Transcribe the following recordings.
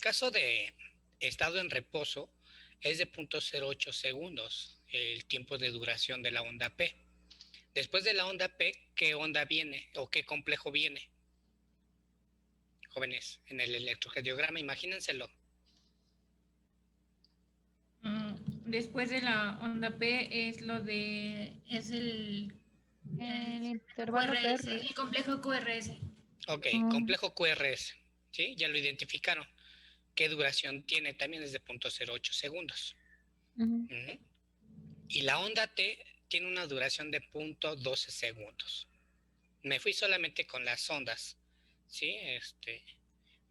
Caso de estado en reposo, es de 0.08 segundos el tiempo de duración de la onda P. Después de la onda P, ¿qué onda viene o qué complejo viene? Jóvenes, en el electrocardiograma, imagínenselo. Después de la onda P es El intervalo QRS, PR. el complejo QRS. Ok, complejo QRS, ¿sí? Ya lo identificaron. ¿Qué duración tiene? También es de 0.08 segundos. Y la onda T tiene una duración de 0.12 segundos. Me fui solamente con las ondas, ¿sí?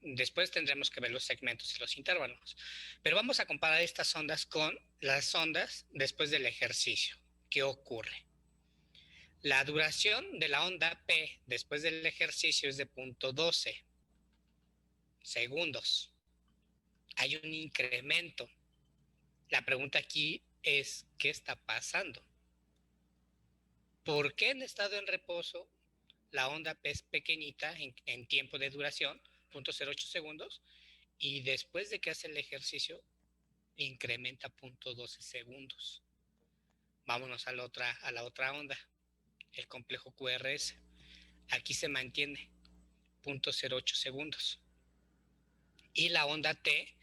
Después tendremos que ver los segmentos y los intervalos. Pero vamos a comparar estas ondas con las ondas después del ejercicio. ¿Qué ocurre? La duración de la onda P después del ejercicio es de 0.12 segundos. Hay un incremento. La pregunta aquí es, ¿qué está pasando? ¿Por qué en estado en reposo la onda P es pequeñita en tiempo de duración, 0.08 segundos, y después de que hace el ejercicio incrementa 0.12 segundos? Vámonos a la otra onda, el complejo QRS. Aquí se mantiene 0.08 segundos. Y la onda T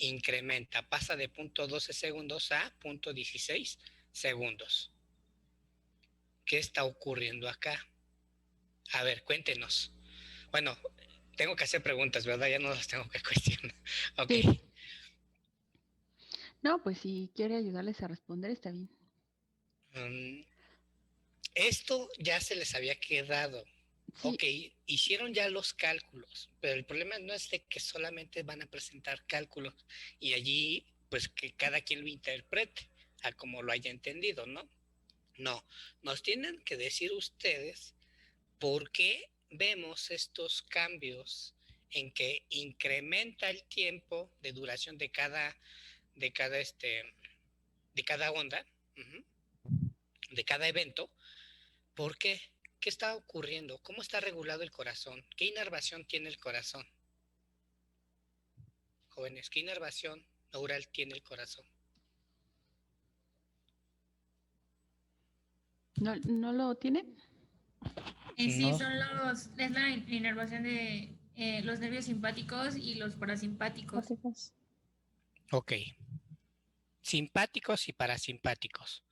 incrementa, pasa de 0.12 segundos a 0.16 segundos. ¿Qué está ocurriendo acá? A ver, cuéntenos. Bueno, tengo que hacer preguntas, ¿verdad? Ya no las tengo que cuestionar. Ok. Sí. No, pues si quiere ayudarles a responder, está bien. Esto ya se les había quedado. Sí. Ok, hicieron ya los cálculos, pero el problema no es de que solamente van a presentar cálculos y allí, pues que cada quien lo interprete a como lo haya entendido, ¿no? No, nos tienen que decir ustedes por qué vemos estos cambios en que incrementa el tiempo de duración de cada, de cada onda, de cada evento. ¿Por qué? ¿Qué está ocurriendo? ¿Cómo está regulado el corazón? ¿Qué inervación tiene el corazón? Jóvenes, ¿qué inervación neural tiene el corazón? ¿No lo tiene? Sí, es la inervación de los nervios simpáticos y los parasimpáticos. Ok. Simpáticos y parasimpáticos.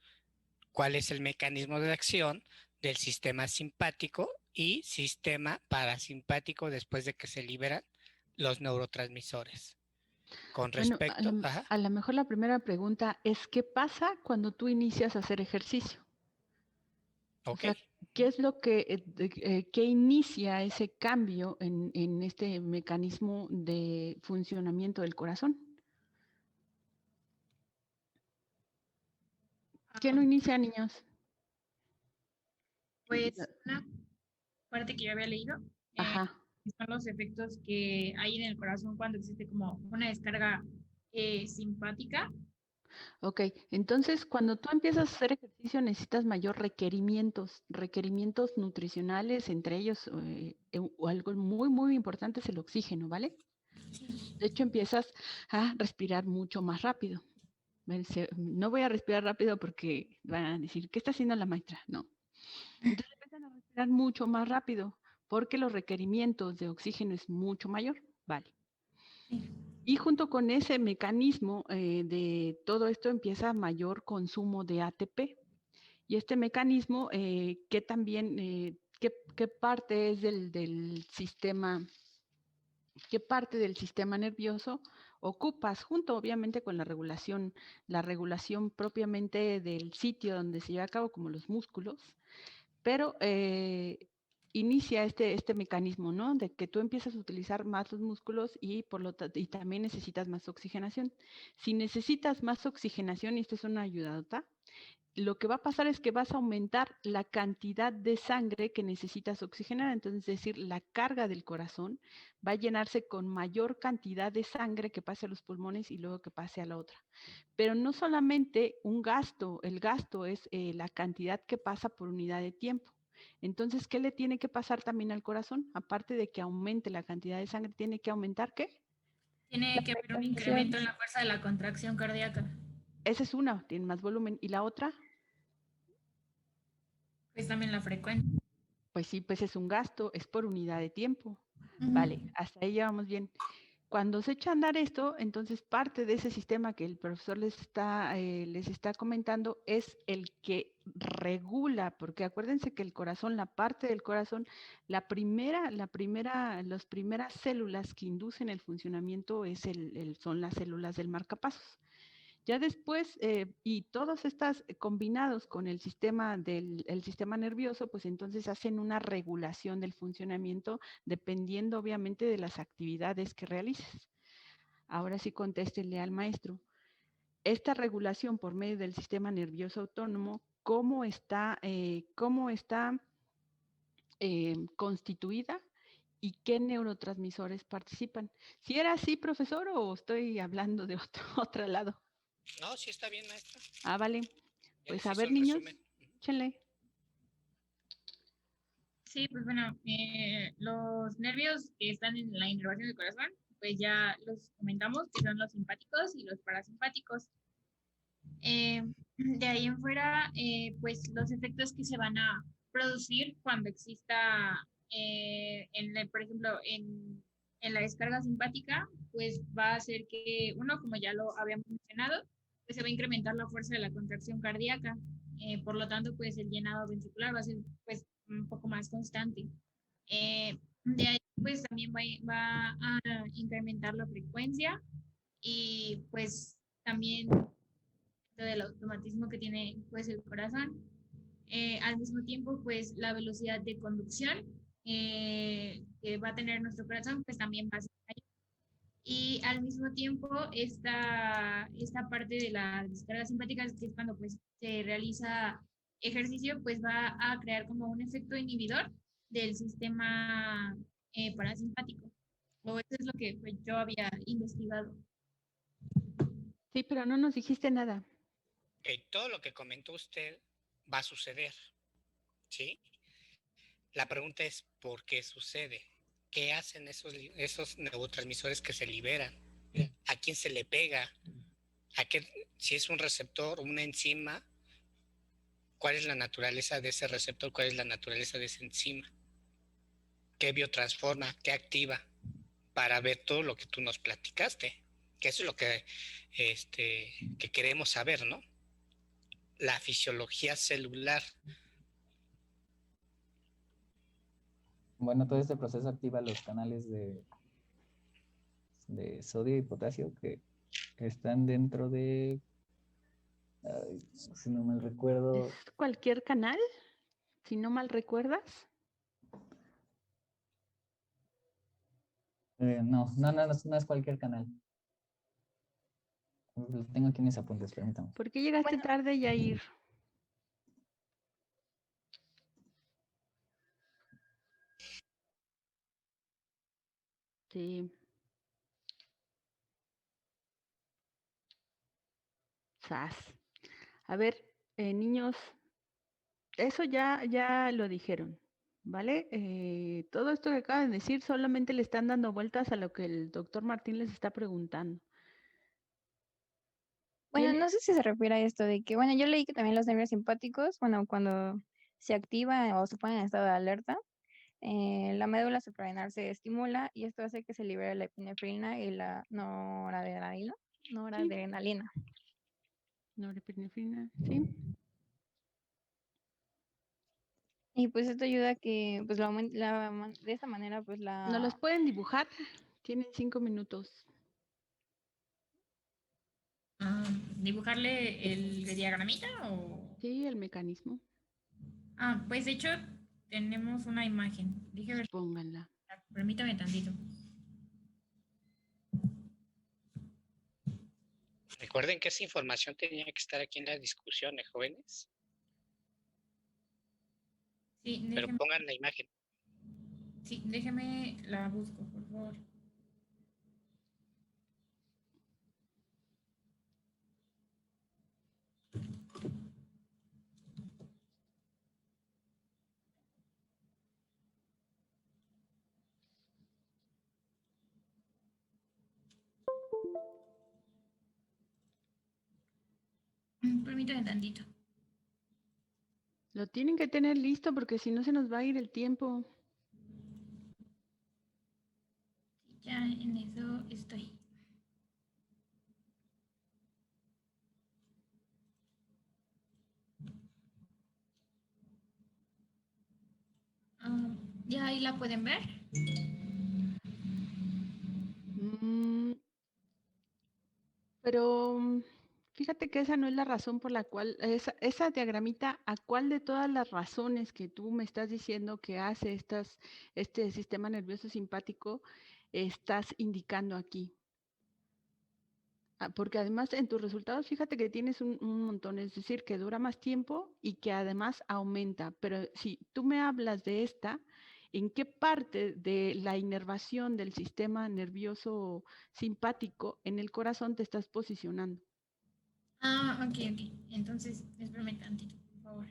¿Cuál es el mecanismo de acción del sistema simpático y sistema parasimpático después de que se liberan los neurotransmisores? Con respecto, bueno, a lo mejor la primera pregunta es, ¿qué pasa cuando tú inicias a hacer ejercicio? Okay. O sea, ¿qué es lo que inicia ese cambio en este mecanismo de funcionamiento del corazón? ¿Qué lo inicia, niños? Pues una parte que yo había leído son los efectos que hay en el corazón cuando existe como una descarga simpática. Ok, entonces cuando tú empiezas a hacer ejercicio necesitas mayor requerimientos nutricionales, entre ellos algo muy, muy importante es el oxígeno, ¿vale? De hecho empiezas a respirar mucho más rápido. No voy a respirar rápido porque van a decir, ¿qué está haciendo la maestra? No. Entonces empiezan a respirar mucho más rápido porque los requerimientos de oxígeno es mucho mayor, ¿vale? Y junto con ese mecanismo de todo esto empieza mayor consumo de ATP. Y este mecanismo, que también, ¿qué parte es del sistema? ¿Qué parte del sistema nervioso ocupas junto obviamente con la regulación propiamente del sitio donde se lleva a cabo, como los músculos, pero inicia este mecanismo, ¿no? De que tú empiezas a utilizar más los músculos y y también necesitas más oxigenación. Si necesitas más oxigenación, y esto es una ayudadota, lo que va a pasar es que vas a aumentar la cantidad de sangre que necesitas oxigenar. Entonces, es decir, la carga del corazón va a llenarse con mayor cantidad de sangre que pase a los pulmones y luego que pase a la otra. Pero no solamente un gasto, el gasto es la cantidad que pasa por unidad de tiempo. Entonces, ¿qué le tiene que pasar también al corazón? Aparte de que aumente la cantidad de sangre, tiene que aumentar ¿qué? Tiene que haber un incremento en la fuerza de la contracción cardíaca. Esa es una, tiene más volumen. ¿Y la otra? Pues también la frecuencia. Pues sí, pues es un gasto, es por unidad de tiempo. Vale, hasta ahí ya vamos bien. Cuando se echa a andar esto, entonces parte de ese sistema que el profesor les está comentando es el que regula, porque acuérdense que el corazón, la parte del corazón, las primeras células que inducen el funcionamiento son las células del marcapasos. Ya después, y todos estas combinados con el sistema sistema nervioso, pues entonces hacen una regulación del funcionamiento dependiendo obviamente de las actividades que realices. Ahora sí contéstele al maestro. Esta regulación por medio del sistema nervioso autónomo, ¿cómo está constituida? ¿Y qué neurotransmisores participan? ¿Si era así, profesor, o estoy hablando de otro lado? No, sí está bien, maestra. Ah, vale. Pues a ver, niños, échenle. Sí, pues bueno, los nervios que están en la inervación del corazón, pues ya los comentamos, que son los simpáticos y los parasimpáticos. De ahí en fuera, pues los efectos que se van a producir cuando exista, por ejemplo, en la descarga simpática, pues va a hacer que uno, como ya lo habíamos mencionado, pues se va a incrementar la fuerza de la contracción cardíaca. Por lo tanto, pues el llenado ventricular va a ser pues un poco más constante. De ahí, pues también va a incrementar la frecuencia y pues también del automatismo que tiene pues el corazón. Al mismo tiempo, pues la velocidad de conducción que va a tener nuestro corazón, pues también va a ser mayor. Y al mismo tiempo, esta parte de las descargas simpáticas, que es cuando pues se realiza ejercicio, pues va a crear como un efecto inhibidor del sistema parasimpático. O eso es lo que pues, yo había investigado. Sí, pero no nos dijiste nada. Todo lo que comentó usted va a suceder, ¿sí? La pregunta es, ¿por qué sucede? ¿Qué hacen esos neurotransmisores que se liberan? ¿A quién se le pega? Si es un receptor o una enzima, ¿cuál es la naturaleza de ese receptor? ¿Cuál es la naturaleza de esa enzima? ¿Qué biotransforma? ¿Qué activa? Para ver todo lo que tú nos platicaste. Que eso es lo que queremos saber, ¿no? La fisiología celular. Bueno, todo este proceso activa los canales de sodio y potasio que están dentro de, si no mal recuerdo. ¿Es cualquier canal? Si no mal recuerdas. No es cualquier canal. Lo tengo aquí en mis apuntes, permítame. ¿Por qué llegaste tarde, Yair? Sí. Sas. A ver, niños, eso ya lo dijeron, ¿vale? Todo esto que acaban de decir solamente le están dando vueltas a lo que el doctor Martín les está preguntando. Bueno, no sé si se refiere a esto de que, bueno, yo leí que también los nervios simpáticos, bueno, cuando se activa o se pone en estado de alerta, la médula suprarrenal se estimula y esto hace que se libere la epinefrina y la noradrenalina. Noradrenalina. Norepinefrina, sí. Y pues esto ayuda a que, pues, de esta manera, pues la... ¿No los pueden dibujar? Tienen 5 minutos. ¿Dibujarle el diagramita o...? Sí, el mecanismo. Pues de hecho tenemos una imagen. Dije ver. Pónganla. Permítame tantito. Recuerden que esa información tenía que estar aquí en las discusiones, jóvenes. Sí, pero pongan la imagen. Sí, déjeme la busco, por favor. Permítame tantito. Lo tienen que tener listo porque si no se nos va a ir el tiempo. Ya en eso estoy. ¿Ya ahí la pueden ver? Pero fíjate que esa no es la razón por la cual, esa diagramita, ¿a cuál de todas las razones que tú me estás diciendo que hace este sistema nervioso simpático estás indicando aquí? Porque además en tus resultados, fíjate que tienes un montón, es decir, que dura más tiempo y que además aumenta. Pero si tú me hablas de esta, ¿en qué parte de la inervación del sistema nervioso simpático en el corazón te estás posicionando? Ok. Entonces, espérame tantito, por favor.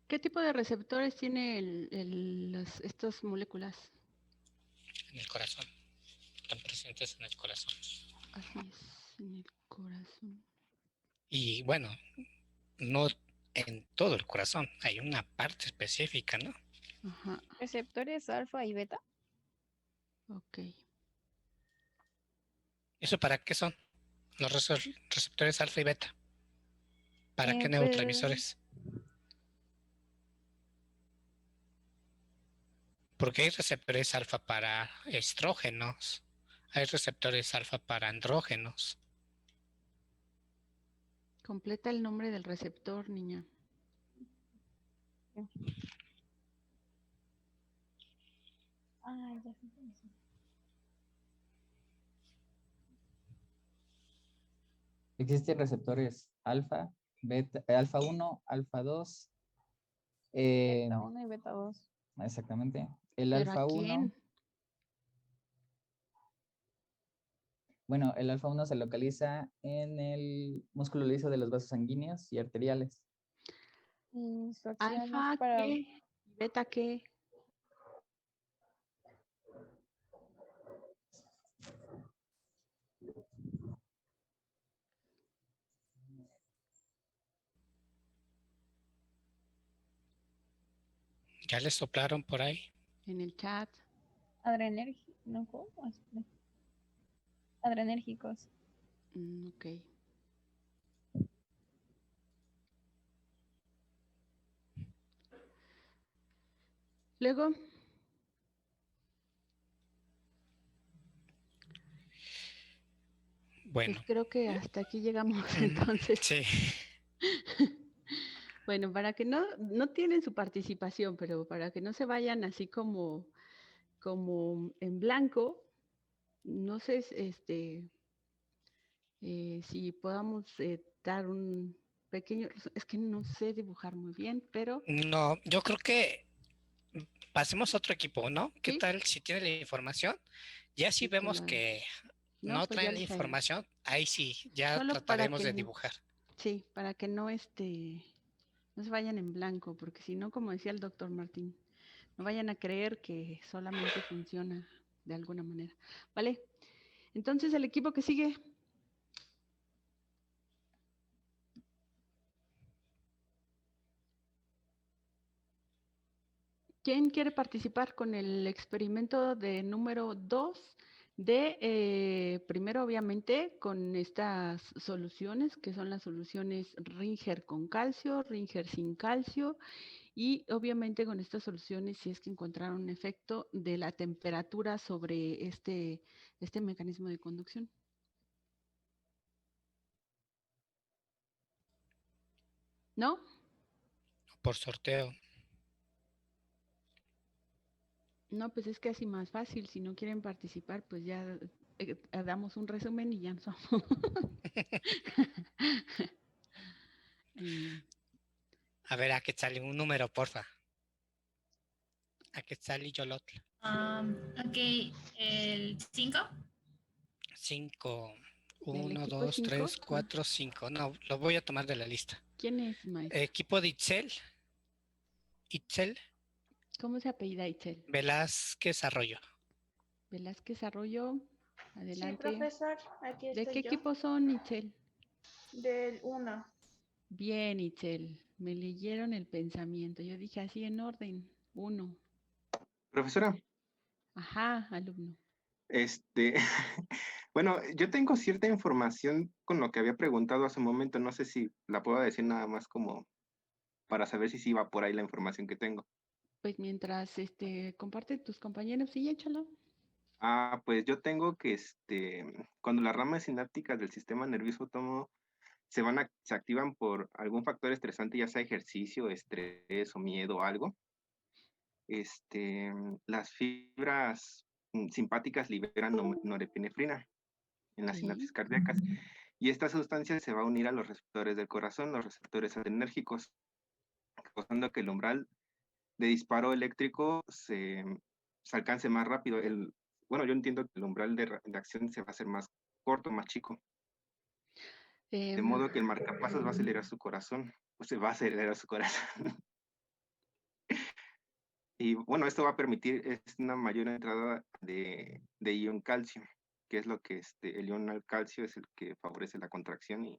¿Qué tipo de receptores tiene estas moléculas? En el corazón. Están presentes en el corazón. Así es, en el corazón. Y bueno, no en todo el corazón. Hay una parte específica, ¿no? Ajá, Receptores alfa y beta. ok. ¿Eso para qué son? Los receptores alfa y beta. ¿Para qué Pues, neurotransmisores? Porque hay receptores alfa para estrógenos. Hay receptores alfa para andrógenos. Completa el nombre del receptor, niña. ya sé. Existen receptores alfa, beta, alfa 1, alfa 2. Beta 1 y beta 2. Exactamente. El ¿Pero a alfa 1, quién? bueno, el alfa 1 se localiza en el músculo liso de los vasos sanguíneos y arteriales. Y su acción es ¿Alfa para... qué? ¿Beta qué? ¿Ya les soplaron por ahí? En el chat. Adrenérgicos. ¿No? ¿Cómo? Adrenérgicos. Ok. Luego, Bueno. pues creo que hasta aquí llegamos entonces. Sí. Bueno, para que no tienen su participación, pero para que no se vayan así como en blanco, no sé si podamos dar un pequeño, es que no sé dibujar muy bien, pero No, yo creo que pasemos a otro equipo, ¿no? ¿Qué sí, tal si tiene la información? Ya si sí que vemos que no, no pues ya traen la les traemos. información, ahí sí, ya Solo para trataremos de dibujar. sí, para que no no se vayan en blanco, porque si no, como decía el doctor Martín, no vayan a creer que solamente funciona de alguna manera. ¿Vale? Entonces, el equipo que sigue. ¿Quién quiere participar con el experimento de número 2 de, primero obviamente, con estas soluciones, que son las soluciones Ringer con calcio, Ringer sin calcio, y obviamente con estas soluciones si es que encontraron un efecto de la temperatura sobre este mecanismo de conducción? ¿No? Por sorteo. No, pues es casi más fácil. Si no quieren participar, pues ya damos un resumen y ya no somos. A ver, a que sale un número, porfa. A que sale Yolotl. Ok, el 5. 5. ¿Del 1, equipo 2, 5? 3, 4, 5. No, lo voy a tomar de la lista. ¿Quién es, maestro? Equipo de Itzel ¿Cómo se apellida Itzel? Velázquez Arroyo. Velázquez Arroyo, Sí, adelante. profesor, aquí ¿De estoy qué yo. equipo son, Itzel? Del 1. Bien, Itzel, me leyeron el pensamiento. Yo dije así en orden. 1. Profesora, Ajá, alumno. bueno, yo tengo cierta información con lo que había preguntado hace un momento. No sé si la puedo decir nada más como para saber si sí va por ahí la información que tengo. Pues mientras comparte tus compañeros, sí, échalo. Pues yo tengo que cuando las ramas sinápticas del sistema nervioso autónomo se activan por algún factor estresante, ya sea ejercicio, estrés o miedo o algo, las fibras simpáticas liberan norepinefrina en las Sí. sinapsis cardíacas. Y esta sustancia se va a unir a los receptores del corazón, los receptores adrenérgicos, causando que el umbral de disparo eléctrico se alcance más rápido. Bueno, yo entiendo que el umbral de acción se va a hacer más corto, más chico. De modo que el marcapasos va a acelerar su corazón, o se va a acelerar su corazón. Y bueno, esto va a permitir una mayor entrada de ion calcio, que es lo que el ion al calcio es el que favorece la contracción y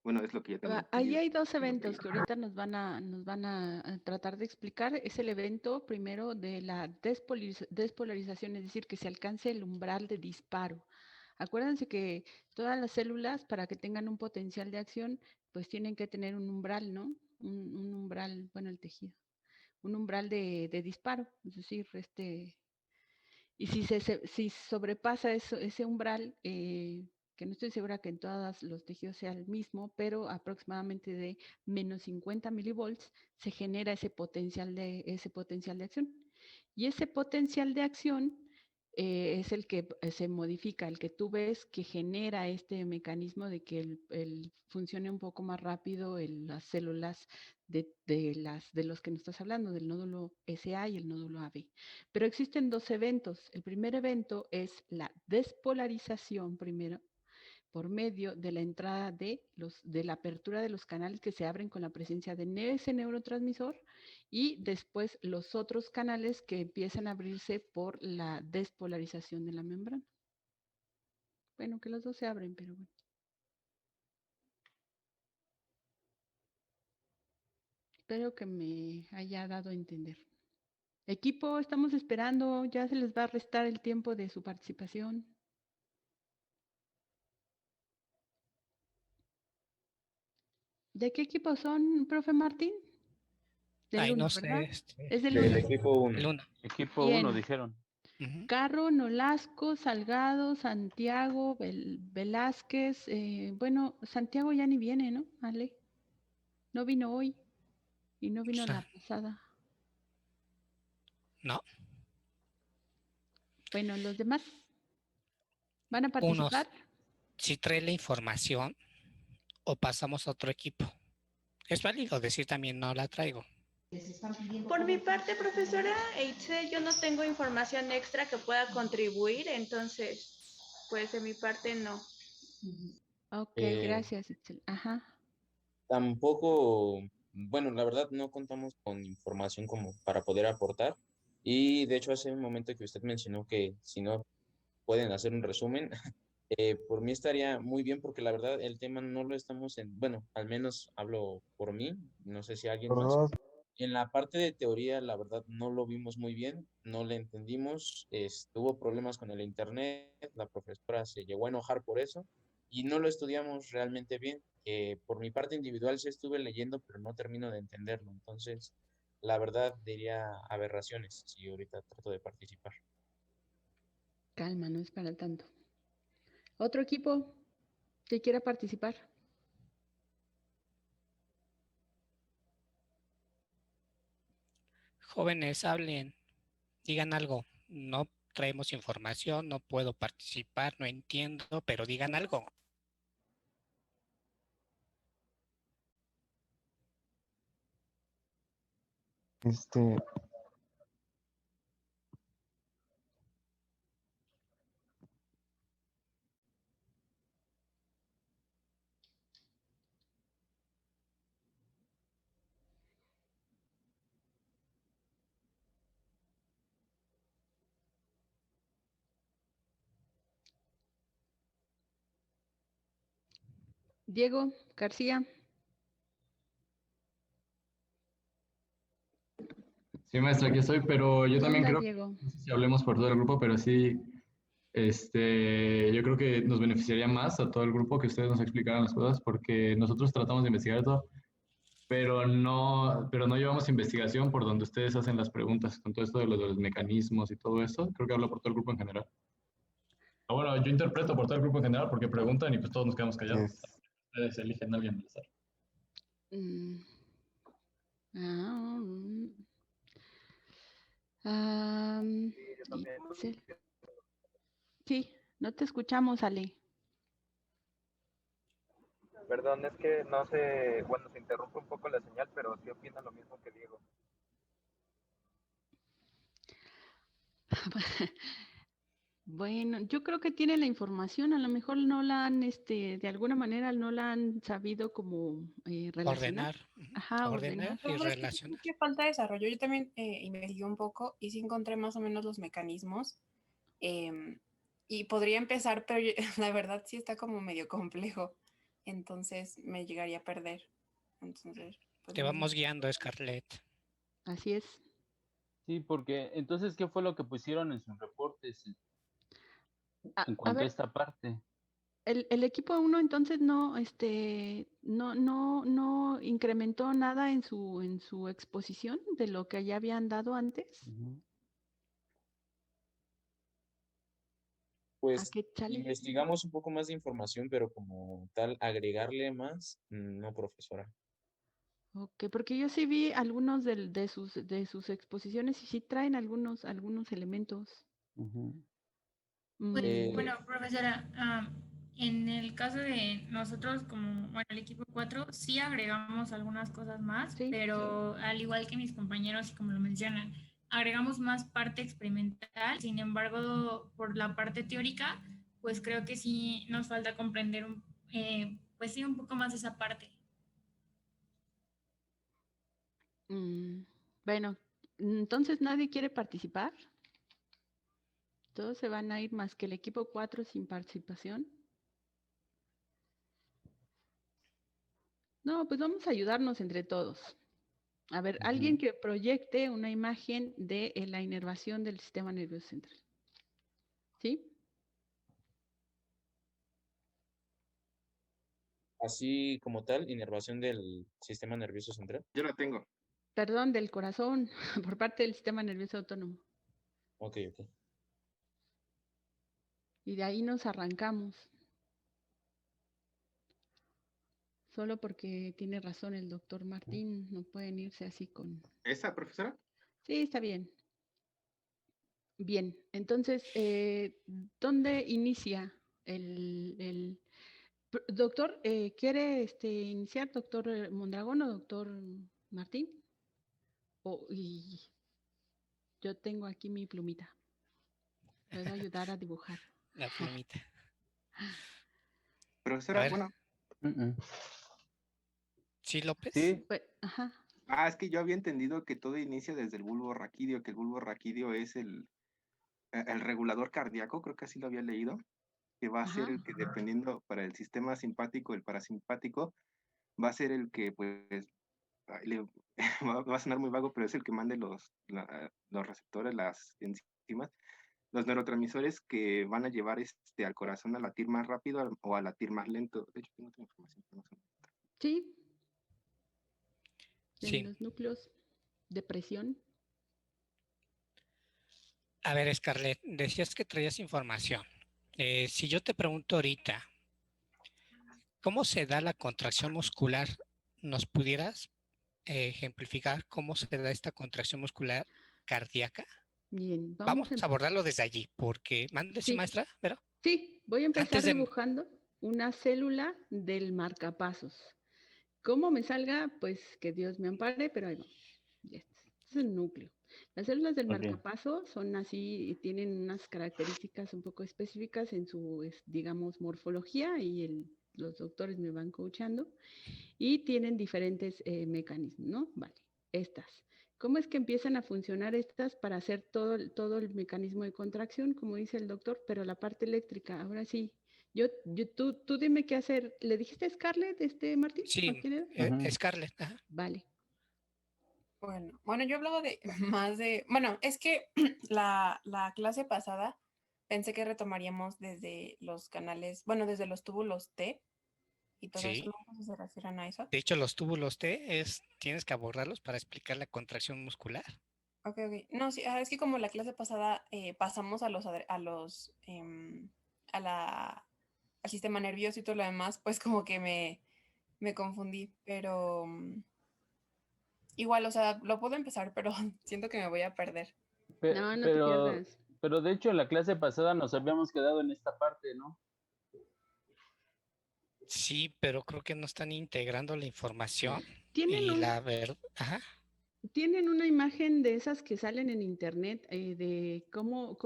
bueno, es lo que yo tengo Ahí entendido. hay dos de lo que eventos yo- que ahorita nos van a tratar de explicar. Es el evento primero de la despolarización, es decir, que se alcance el umbral de disparo. Acuérdense que todas las células, para que tengan un potencial de acción, pues tienen que tener un umbral, ¿no? Un umbral, bueno, el tejido, un umbral de disparo, es decir, y si sobrepasa ese umbral, que no estoy segura que en todos los tejidos sea el mismo, pero aproximadamente de menos 50 milivolts, se genera ese potencial de acción. Y ese potencial de acción es el que se modifica, el que tú ves que genera este mecanismo de que funcione un poco más rápido las células de los que nos estás hablando, del nódulo SA y el nódulo AB. Pero existen dos eventos. El primer evento es la despolarización primero, por medio de la entrada de la apertura de los canales que se abren con la presencia de ese neurotransmisor y después los otros canales que empiezan a abrirse por la despolarización de la membrana. Bueno, que los dos se abren, pero bueno. Espero que me haya dado a entender. Equipo, estamos esperando, ya se les va a restar el tiempo de su participación. ¿De qué equipo son, profe Martín? Del Ay, 1, no sé. ¿verdad? ¿Es del Del 1? equipo 1. El 1. Equipo Bien. 1, dijeron. Carro, Nolasco, Salgado, Santiago, Velázquez. Bueno, Santiago ya ni viene, ¿no? Ale. No vino hoy y no vino la pasada. No. Bueno, los demás van a Unos, participar. si trae la información o pasamos a otro equipo. Es válido decir también no la traigo. Por mi parte, profesora Eitzel, yo no tengo información extra que pueda contribuir, entonces, pues de mi parte no. Ok, Eh, gracias, Itzel. Ajá. Tampoco, bueno, la verdad no contamos con información como para poder aportar. Y de hecho hace un momento que usted mencionó que si no pueden hacer un resumen, por mí estaría muy bien porque la verdad el tema no lo estamos bueno, al menos hablo por mí, no sé si alguien más. En la parte de teoría, la verdad, no lo vimos muy bien, no le entendimos, tuvo problemas con el internet, la profesora se llegó a enojar por eso y no lo estudiamos realmente bien. Por mi parte individual sí estuve leyendo, pero no termino de entenderlo. Entonces, la verdad diría aberraciones si ahorita trato de participar. Calma, no es para tanto. ¿Otro equipo que quiera participar? Jóvenes, hablen, digan algo. No traemos información, no puedo participar, no entiendo, pero digan algo. Diego García. Sí, maestra, aquí estoy, pero yo ¿Qué también onda, creo, Diego? no sé si hablemos por todo el grupo, pero sí, yo creo que nos beneficiaría más a todo el grupo que ustedes nos explicaran las cosas, porque nosotros tratamos de investigar todo, pero no llevamos investigación por donde ustedes hacen las preguntas, con todo esto de los mecanismos y todo eso. Creo que hablo por todo el grupo en general. Bueno, yo interpreto por todo el grupo en general porque preguntan y pues todos nos quedamos callados. Ustedes eligen a alguien al azar. Mm. Ah, mm. Itzel. Sí, no te escuchamos, Ale. Perdón, es que no sé, bueno, se interrumpe un poco la señal, pero sí opino lo mismo que Diego. Bueno, yo creo que tiene la información, a lo mejor no la han, de alguna manera no la han sabido como relacionar. Ordenar. Ajá, Ordenar ordenar. y No, pero es que relacionar. creo que falta desarrollo. Yo también investigué un poco y sí encontré más o menos los mecanismos. Y podría empezar, pero la verdad sí está como medio complejo. Entonces me llegaría a perder. Entonces, pues Te no sé. vamos guiando, Scarlett. Así es. Sí, porque entonces, ¿qué fue lo que pusieron en sus reportes en A cuanto a ver, esta parte? el equipo 1 entonces no incrementó nada en su exposición de lo que ya habían dado antes. Ujú. ¿A Pues qué chale? investigamos un poco más de información, pero como tal, agregarle más, no, profesora. Ok, porque yo sí vi algunos de sus exposiciones y sí traen algunos elementos. Ujú. Pues, Eh, bueno, profesora, en el caso de nosotros como, bueno, el equipo 4, sí agregamos algunas cosas más, Sí. pero al igual que mis compañeros, y como lo mencionan, agregamos más parte experimental. Sin embargo, por la parte teórica, pues creo que sí nos falta comprender, pues sí, un poco más esa parte. Bueno, entonces nadie quiere participar. Todos se van a ir más que el equipo 4 sin participación. No, pues vamos a ayudarnos entre todos. A ver, alguien que proyecte una imagen de la inervación del sistema nervioso central. ¿Sí? así como tal, inervación del sistema nervioso central. Yo la tengo. Perdón, del corazón, por parte del sistema nervioso autónomo. Ok. Y de ahí nos arrancamos. Solo porque tiene razón el doctor Martín, no pueden irse así con... ¿Esa, profesora? Sí, está bien. Bien, entonces, ¿dónde inicia el... Doctor, ¿quiere iniciar, doctor Mondragón o doctor Martín? Y yo tengo aquí mi plumita. Puedo ayudar a dibujar. La plumita. Profesora, A ver. bueno. ¿Sí, López? Sí. Pues, ajá. Es que yo había entendido que todo inicia desde el bulbo raquídeo, que el bulbo raquídeo es el regulador cardíaco, creo que así lo había leído, que va a ser el que, dependiendo para el sistema simpático, el parasimpático, va a ser el que, pues, va a sonar muy vago, pero es el que mande los receptores, las enzimas, los neurotransmisores que van a llevar al corazón a latir más rápido o a latir más lento. De hecho, tengo otra información. Pero no sé. Sí. En Sí. los núcleos de presión. A ver, Scarlett, decías que traías información. Si yo te pregunto ahorita, ¿cómo se da la contracción muscular? ¿Nos pudieras ejemplificar cómo se da esta contracción muscular cardíaca? Bien, Vamos a abordarlo desde allí, porque... ¿Mande, sí, maestra? ¿Pero? Sí, voy a empezar Antes de... dibujando una célula del marcapasos. ¿Cómo me salga? Pues que Dios me ampare, pero ahí va. Este es el núcleo. Las células del marcapaso son así y tienen unas características un poco específicas en su, digamos, morfología y los doctores me van coachando y tienen diferentes mecanismos, ¿no? Vale, estas. ¿Cómo es que empiezan a funcionar estas para hacer todo el mecanismo de contracción, como dice el doctor, pero la parte eléctrica? Ahora sí, Tú dime qué hacer. ¿Le dijiste Scarlett, Martín? ¿O Sí, quién era? Scarlett. Ajá. Vale. Bueno, yo hablaba de más de, bueno, es que la clase pasada pensé que retomaríamos desde los canales, bueno, desde los túbulos T y todo eso, Sí. no sé si se refieren a eso. De hecho, los túbulos T tienes que abordarlos para explicar la contracción muscular. Ok. No, sí, es que como la clase pasada pasamos a al sistema nervioso y todo lo demás, pues como que me confundí, pero igual, o sea, lo puedo empezar, pero siento que me voy a perder. No, no te pierdas. Pero de hecho, la clase pasada nos habíamos quedado en esta parte, ¿no? Sí, pero creo que no están integrando la información Tienen y un- la verdad. Ajá. Tienen una imagen de esas que salen en internet de cómo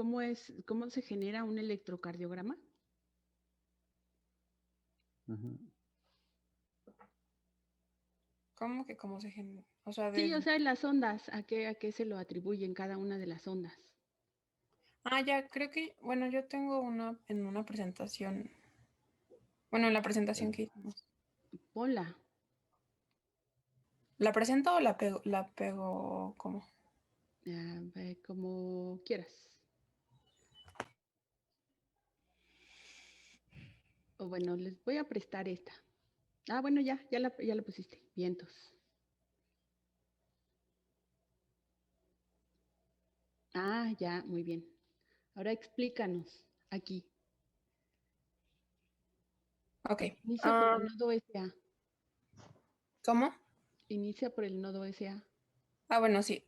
se genera un electrocardiograma. ¿Cómo que cómo se genera? O sea, Sí, o sea, las ondas, ¿a qué se lo atribuyen cada una de las ondas? ya, creo que, bueno, yo tengo una en una presentación. Bueno, en la presentación que hicimos. Ponla. ¿La presento o la pego cómo? Como quieras. O bueno, les voy a prestar esta. Bueno, ya la pusiste. Vientos. Ya, muy bien. Ahora explícanos aquí. Ok. Inicia por el nodo SA. ¿Cómo? Inicia por el nodo SA. Bueno, sí.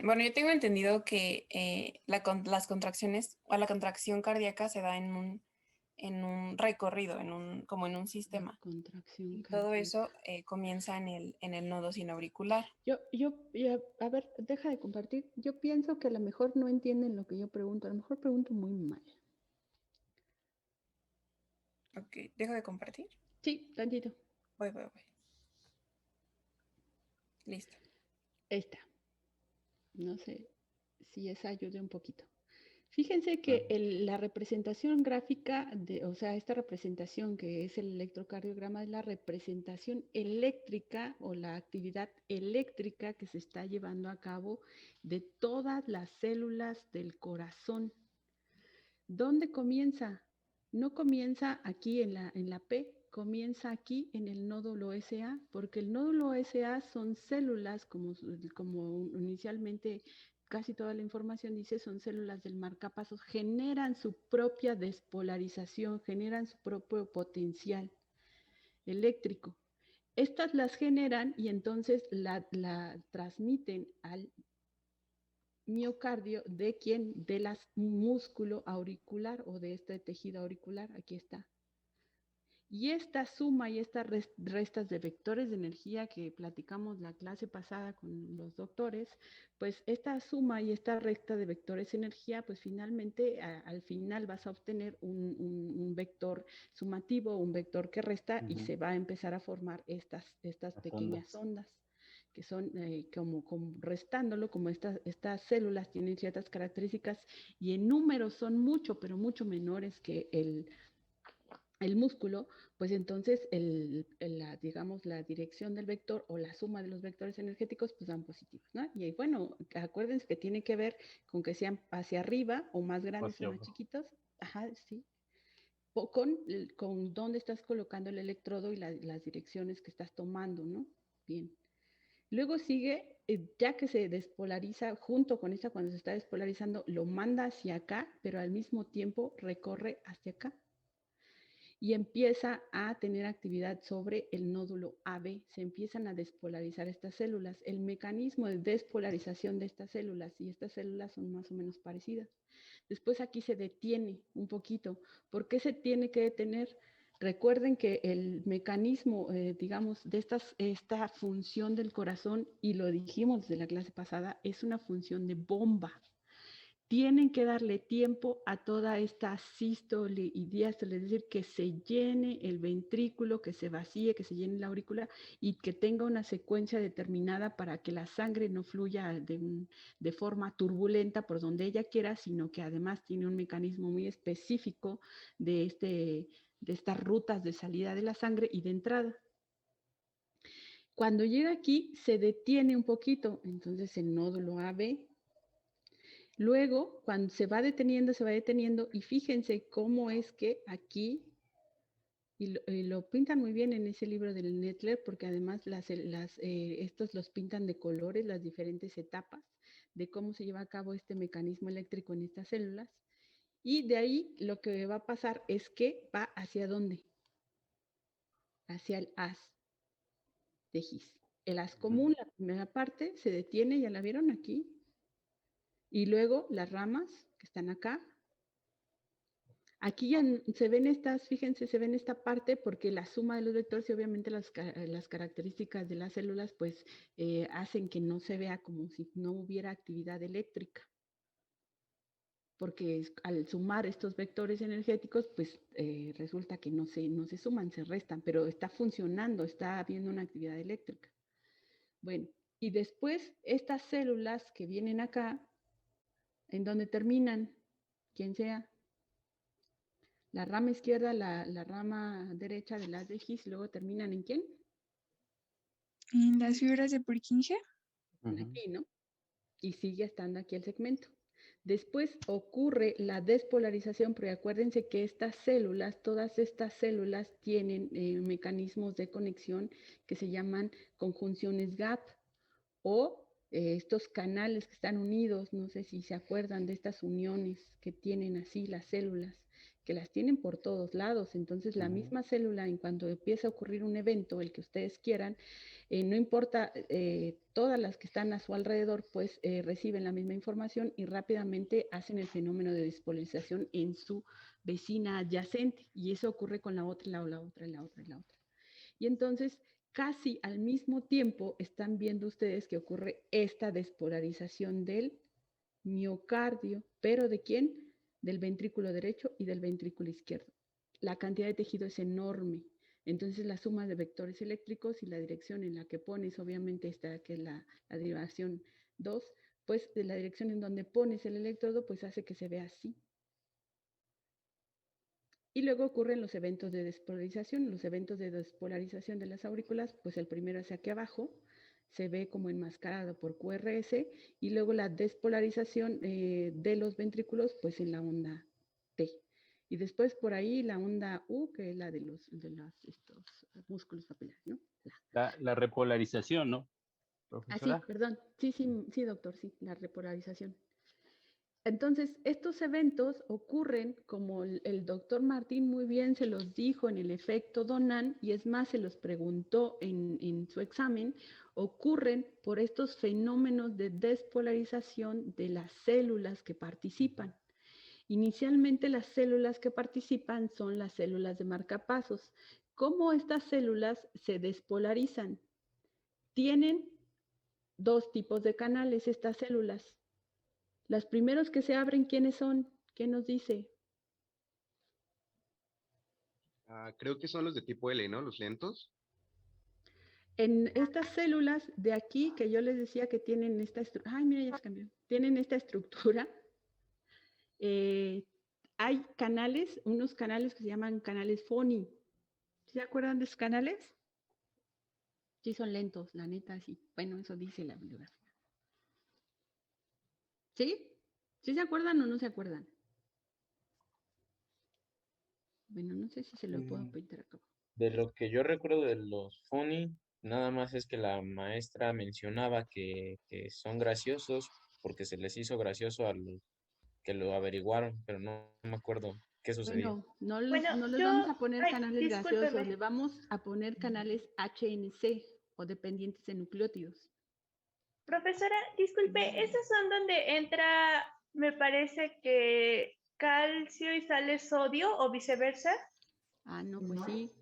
Bueno, yo tengo entendido que las contracciones o la contracción cardíaca se da en un recorrido, como en un sistema. Contracción Y todo cardíaca. eso comienza en el nodo sinoauricular. A ver, deja de compartir. Yo pienso que a lo mejor no entienden lo que yo pregunto. A lo mejor pregunto muy mal. Ok, ¿dejo de compartir? Sí, tantito. Voy. Listo. Esta. No sé si esa ayude un poquito. Fíjense que la representación gráfica, o sea, esta representación que es el electrocardiograma, es la representación eléctrica o la actividad eléctrica que se está llevando a cabo de todas las células del corazón. ¿Dónde comienza? No comienza aquí en la P, comienza aquí en el nódulo SA, porque el nódulo SA son células, como inicialmente casi toda la información dice, son células del marcapasos, generan su propia despolarización, generan su propio potencial eléctrico. Estas las generan y entonces la transmiten al miocardio de quién, de las músculo auricular o de este tejido auricular, aquí está. Y esta suma y estas restas de vectores de energía que platicamos la clase pasada con los doctores, pues esta suma y esta recta de vectores de energía, pues finalmente al final vas a obtener un vector sumativo, un vector que resta y se va a empezar a formar estas pequeñas ondas que son como restándolo, como estas células tienen ciertas características y en números son mucho, pero mucho menores que el músculo, pues entonces digamos, la dirección del vector o la suma de los vectores energéticos pues dan positivos, ¿no? Y bueno, acuérdense que tiene que ver con que sean hacia arriba o más grandes o más chiquitos, sí, con dónde estás colocando el electrodo y las direcciones que estás tomando, ¿no? Bien. Luego sigue, ya que se despolariza, junto con esta, cuando se está despolarizando, lo manda hacia acá, pero al mismo tiempo recorre hacia acá. Y empieza a tener actividad sobre el nódulo AB. Se empiezan a despolarizar estas células. El mecanismo de despolarización de estas células, y estas células son más o menos parecidas. Después aquí se detiene un poquito. ¿Por qué se tiene que detener? Recuerden que el mecanismo, digamos, de esta función del corazón, y lo dijimos desde la clase pasada, es una función de bomba. tienen que darle tiempo a toda esta sístole y diástole, es decir, que se llene el ventrículo, que se vacíe, que se llene la aurícula y que tenga una secuencia determinada para que la sangre no fluya de forma turbulenta por donde ella quiera, sino que además tiene un mecanismo muy específico de estas rutas de salida de la sangre y de entrada. Cuando llega aquí, se detiene un poquito, entonces el nódulo AB. Luego, cuando se va deteniendo, y fíjense cómo es que aquí, y lo pintan muy bien en ese libro del Nettler, porque además estos los pintan de colores, las diferentes etapas de cómo se lleva a cabo este mecanismo eléctrico en estas células. Y de ahí lo que va a pasar es que va hacia ¿dónde? Hacia el haz de His. El haz común, la primera parte, se detiene, ya la vieron aquí. Y luego las ramas que están acá. Aquí ya se ven estas, fíjense, se ven esta parte porque la suma de los vectores y obviamente las características de las células pues hacen que no se vea como si no hubiera actividad eléctrica. Porque al sumar estos vectores energéticos pues resulta que no se suman, se restan, pero está funcionando, está habiendo una actividad eléctrica. Bueno, y después estas células que vienen acá, ¿en dónde terminan? Quien sea. La rama izquierda, la rama derecha de las de His, luego terminan ¿en quién? En las fibras de Purkinje. Aquí, ¿no? Y sigue estando aquí el segmento. Después ocurre la despolarización, pero acuérdense que estas células, todas estas células tienen mecanismos de conexión que se llaman conjunciones gap o estos canales que están unidos, no sé si se acuerdan de estas uniones que tienen así las células, que las tienen por todos lados. Entonces la misma célula, en cuanto empieza a ocurrir un evento, el que ustedes quieran, no importa, todas las que están a su alrededor, pues reciben la misma información y rápidamente hacen el fenómeno de despolarización en su vecina adyacente. Y eso ocurre con la otra, la otra, la otra, la otra. Y entonces, casi al mismo tiempo, están viendo ustedes que ocurre esta despolarización del miocardio, pero ¿de quién? Del ventrículo derecho y del ventrículo izquierdo. La cantidad de tejido es enorme. Entonces la suma de vectores eléctricos y la dirección en la que pones, obviamente esta que es la derivación 2, pues de la dirección en donde pones el electrodo, pues hace que se vea así. Y luego ocurren los eventos de despolarización. Los eventos de despolarización de las aurículas, pues el primero es aquí abajo, se ve como enmascarado por QRS, y luego la despolarización de los ventrículos, pues en la onda T. Y después por ahí la onda U, que es la de estos músculos papilares, ¿no? La repolarización, ¿no, profesora? Ah, sí, perdón. Sí, doctor, sí, la repolarización. Entonces, estos eventos ocurren, como el doctor Martín muy bien se los dijo en el efecto Donan, y es más, se los preguntó en su examen, ocurren por estos fenómenos de despolarización de las células que participan. Inicialmente las células que participan son las células de marcapasos. ¿Cómo estas células se despolarizan? Tienen dos tipos de canales estas células. Los primeros que se abren, ¿quiénes son? ¿Qué nos dice? Creo que son los de tipo L, ¿no? Los lentos. En estas células de aquí, que yo les decía que tienen esta estructura, ay, mira, ya se cambió, tienen esta estructura, hay canales, unos canales que se llaman canales Foni. ¿Se acuerdan de esos canales? Sí, son lentos, la neta, sí. Bueno, eso dice la bibliografía. ¿Sí? ¿Sí se acuerdan o no se acuerdan? Bueno, no sé si se lo puedo pintar acá. De lo que yo recuerdo de los funny, nada más es que la maestra mencionaba que son graciosos porque se les hizo gracioso a los que lo averiguaron, pero no me acuerdo qué sucedía. Bueno, no les vamos a poner canales graciosos, le vamos a poner canales HNC o dependientes de nucleótidos. Profesora, disculpe, ¿esos son donde entra, me parece que calcio y sale sodio o viceversa? Ah, no, pues sí.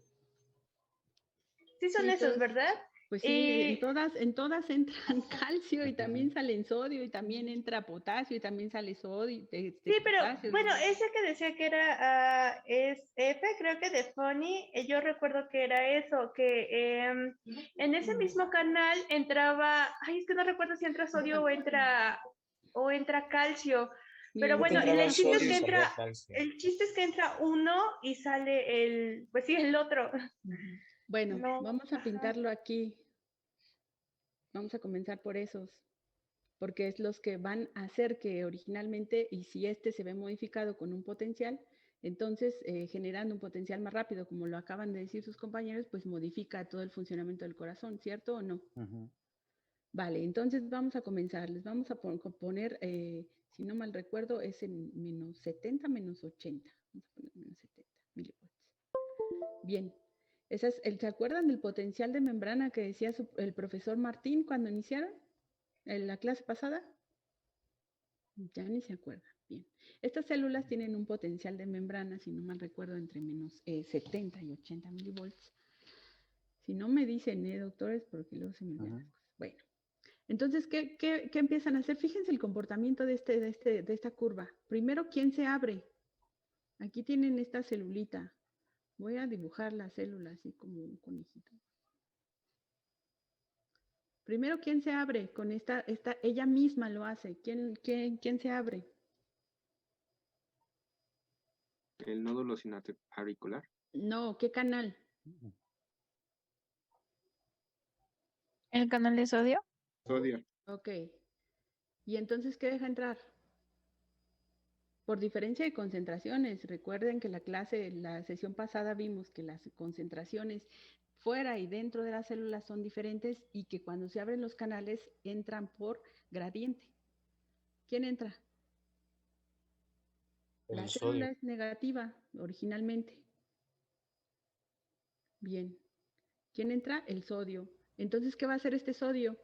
Sí son esos, ¿verdad? Pues sí, Y en todas entran calcio y también salen sodio y también entra potasio y también sale sodio, sí, pero potasio. bueno, ese que decía que era es F, creo que de Funny, yo recuerdo que era eso, que en ese mismo canal entraba, ay, es que no recuerdo si entra sodio o entra calcio, pero Creo que bueno, entraba el chiste es sodio y que salía entra, calcio. el chiste es que entra uno y sale pues sí, el otro. Bueno, No, vamos a ajá. pintarlo aquí. Vamos a comenzar por esos, porque es los que van a hacer que originalmente, y si este se ve modificado con un potencial, entonces generando un potencial más rápido, como lo acaban de decir sus compañeros, pues modifica todo el funcionamiento del corazón, ¿cierto o no? Vale, entonces vamos a comenzar. Les vamos a poner, si no mal recuerdo, es en menos 70, menos 80. Vamos a poner menos 70 milivolts. Bien, ¿se acuerdan del potencial de membrana que decía el profesor Martín cuando iniciaron en la clase pasada? Ya ni se acuerda. Bien, estas células tienen un potencial de membrana, si no mal recuerdo, entre menos 70 y 80 milivolts. Si no me dicen, doctores, porque luego se me olvidan las cosas. Bueno, entonces, ¿qué empiezan a hacer? Fíjense el comportamiento de esta curva. Primero, ¿quién se abre? Aquí tienen esta celulita. Voy a dibujar la célula así como un conejito. Primero, ¿quién se abre? Con ella misma lo hace. ¿Quién se abre? El nódulo sinauricular. No, ¿qué canal? ¿El canal de sodio? Sodio. Ok. ¿Y entonces qué deja entrar? Por diferencia de concentraciones. Recuerden que la sesión pasada vimos que las concentraciones fuera y dentro de las células son diferentes y que cuando se abren los canales entran por gradiente. ¿Quién entra? La célula es negativa originalmente. Bien. ¿Quién entra? El sodio. Entonces, ¿qué va a hacer este sodio?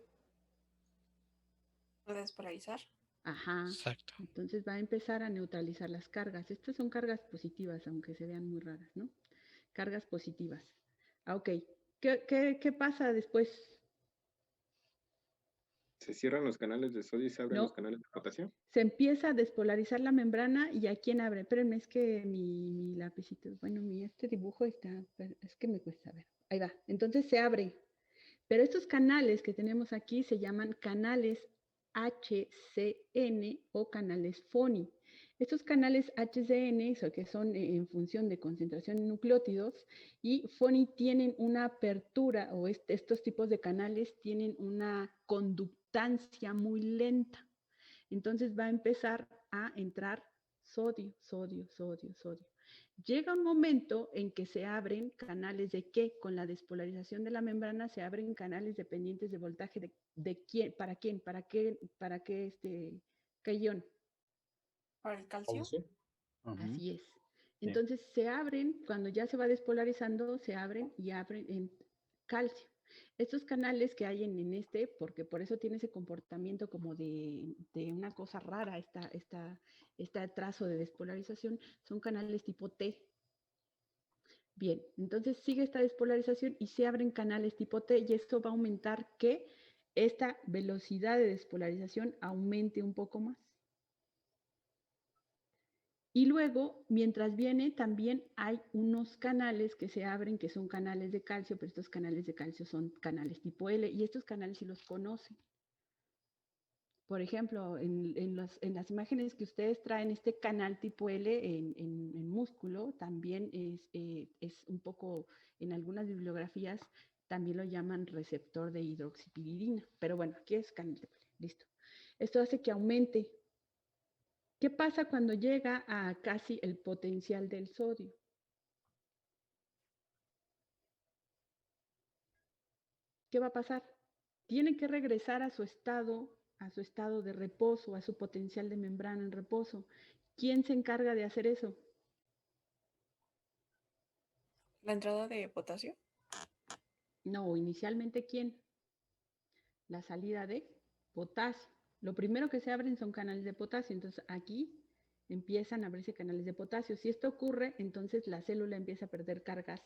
¿Puedes polarizar? Ajá. Exacto. Entonces va a empezar a neutralizar las cargas. Estas son cargas positivas, aunque se vean muy raras, ¿no? Cargas positivas. Ok. ¿Qué pasa después? ¿Se cierran los canales de sodio y se abren los canales de potasio? Se empieza a despolarizar la membrana y ¿a quién abre? Espérenme, es que mi lapicito, bueno, este dibujo está, es que me cuesta ver. Ahí va. Entonces se abre. Pero estos canales que tenemos aquí se llaman canales HCN o canales FONI. Estos canales HCN, que son en función de concentración en nucleótidos, y FONI tienen una apertura, o estos tipos de canales tienen una conductancia muy lenta. Entonces va a empezar a entrar sodio, sodio, sodio, sodio. Llega un momento en que se abren canales de qué, con la despolarización de la membrana se abren canales dependientes de voltaje de quién, para qué qué ion. ¿Para el calcio? Así es. Entonces se abren, cuando ya se va despolarizando, se abren y abren en calcio. Estos canales que hay en porque por eso tiene ese comportamiento como de una cosa rara, este trazo de despolarización, son canales tipo T. Bien, entonces sigue esta despolarización y se abren canales tipo T y esto va a aumentar que esta velocidad de despolarización aumente un poco más. Y luego, mientras viene, también hay unos canales que se abren, que son canales de calcio, pero estos canales de calcio son canales tipo L, y estos canales sí los conocen. Por ejemplo, en las imágenes que ustedes traen, este canal tipo L en músculo también es un poco, en algunas bibliografías, también lo llaman receptor de hidroxipiridina. Pero bueno, aquí es canal tipo L, listo. Esto hace que aumente. ¿Qué pasa cuando llega a casi el potencial del sodio? ¿Qué va a pasar? Tiene que regresar a su estado de reposo, a su potencial de membrana en reposo. ¿Quién se encarga de hacer eso? ¿La entrada de potasio? No, inicialmente ¿quién? La salida de potasio. Lo primero que se abren son canales de potasio, entonces aquí empiezan a abrirse canales de potasio. Si esto ocurre, entonces la célula empieza a perder cargas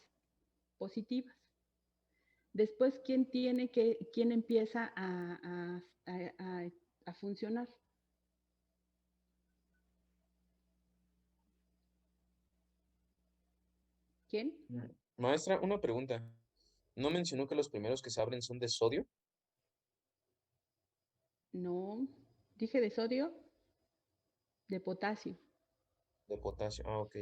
positivas. Después, ¿quién empieza a funcionar? ¿Quién? Maestra, una pregunta. ¿No mencionó que los primeros que se abren son de sodio? No, dije de sodio, de potasio. De potasio. Ah, ok.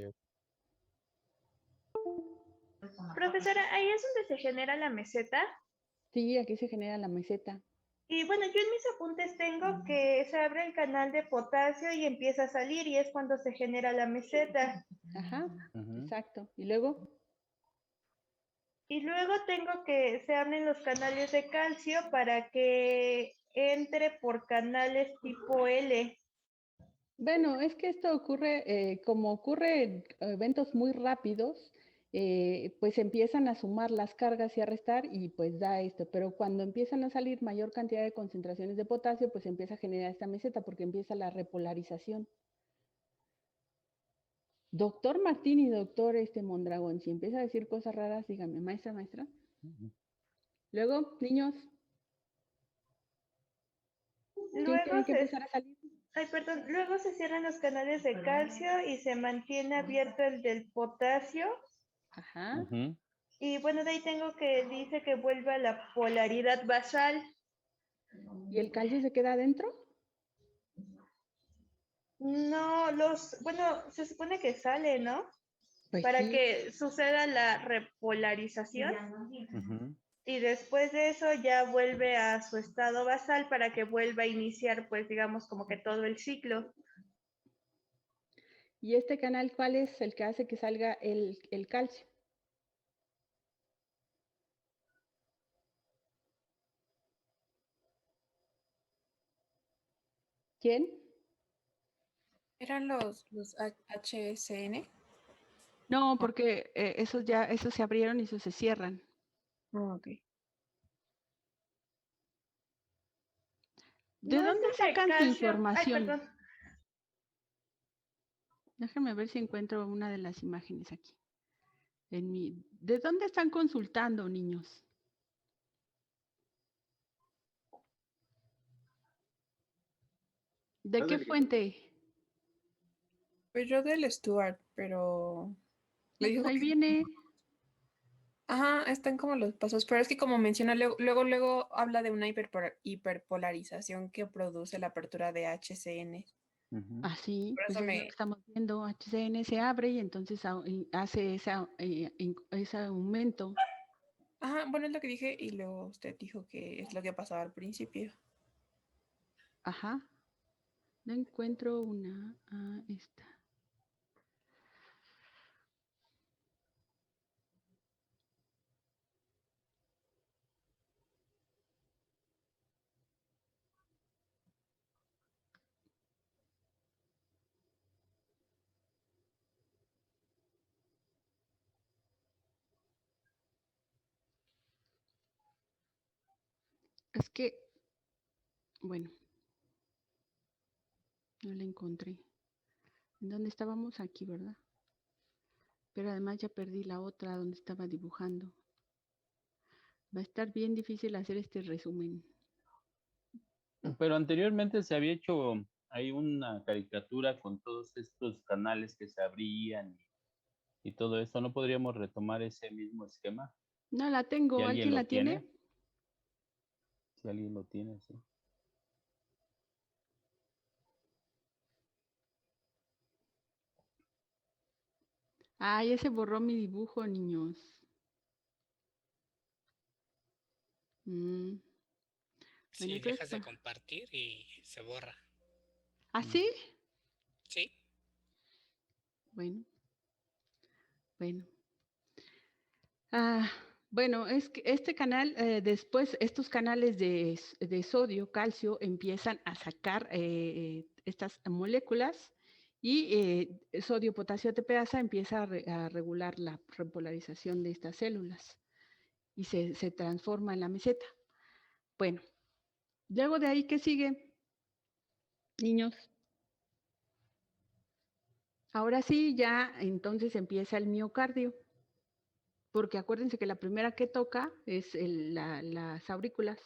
Profesora, ahí es donde se genera la meseta. Sí, aquí se genera la meseta. Y bueno, yo en mis apuntes tengo que se abre el canal de potasio y empieza a salir y es cuando se genera la meseta. Ajá, exacto. ¿Y luego? Y luego tengo que se abren los canales de calcio para que entre por canales tipo L. Bueno, es que esto ocurre, como ocurre en eventos muy rápidos, pues empiezan a sumar las cargas y a restar y pues da esto. Pero cuando empiezan a salir mayor cantidad de concentraciones de potasio, pues empieza a generar esta meseta porque empieza la repolarización. Doctor Martín y doctor Mondragón, si empieza a decir cosas raras, dígame, maestra. Luego, niños, ¿quién Luego tiene que empezar a salir? luego se cierran los canales de calcio y se mantiene abierto el del potasio. Ajá. Y bueno, de ahí tengo que dice que vuelve a la polaridad basal. ¿Y el calcio se queda adentro? No, bueno, se supone que sale, ¿no? Pues Para sí. que suceda la repolarización. Y después de eso ya vuelve a su estado basal para que vuelva a iniciar, pues digamos, como que todo el ciclo. ¿Y este canal cuál es el que hace que salga el calcio? ¿Quién? ¿Eran los HSN? No, porque esos se abrieron y esos se cierran. Ok. ¿De No, dónde es el de sacan su calcio. información? Ay, perdón. Déjame ver si encuentro una de las imágenes aquí. ¿De dónde están consultando, niños? ¿De qué fuente? Pues yo del Stuart, pero me dijo Ahí que viene. ajá, están como los pasos, pero es que como menciona, luego habla de una hiperpolarización que produce la apertura de HCN. Así, Por pues eso es lo que estamos viendo. HCN se abre y entonces hace ese aumento. Ajá, bueno, es lo que dije y luego usted dijo que es lo que pasaba al principio. Ajá. No encuentro una. Esta. Es que, bueno, no la encontré. ¿En dónde estábamos? Aquí, ¿verdad? Pero además ya perdí la otra donde estaba dibujando. Va a estar bien difícil hacer este resumen. Pero anteriormente se había hecho ahí una caricatura con todos estos canales que se abrían y todo esto. ¿No podríamos retomar ese mismo esquema? No la tengo. Si alguien ¿Alguien lo la tiene? Si alguien lo tiene, sí. Ay, ese borró mi dibujo, niños. Bueno, Sí, entonces, dejas de compartir y se borra. ¿ah, sí? Sí. Bueno. Bueno, es que este canal, después estos canales de sodio, calcio, empiezan a sacar estas moléculas y sodio, potasio, ATPasa empieza a regular la repolarización de estas células y se transforma en la meseta. Bueno, luego de ahí, ¿qué sigue, niños? Ahora sí, ya entonces empieza el miocardio. porque acuérdense que la primera que toca es las aurículas.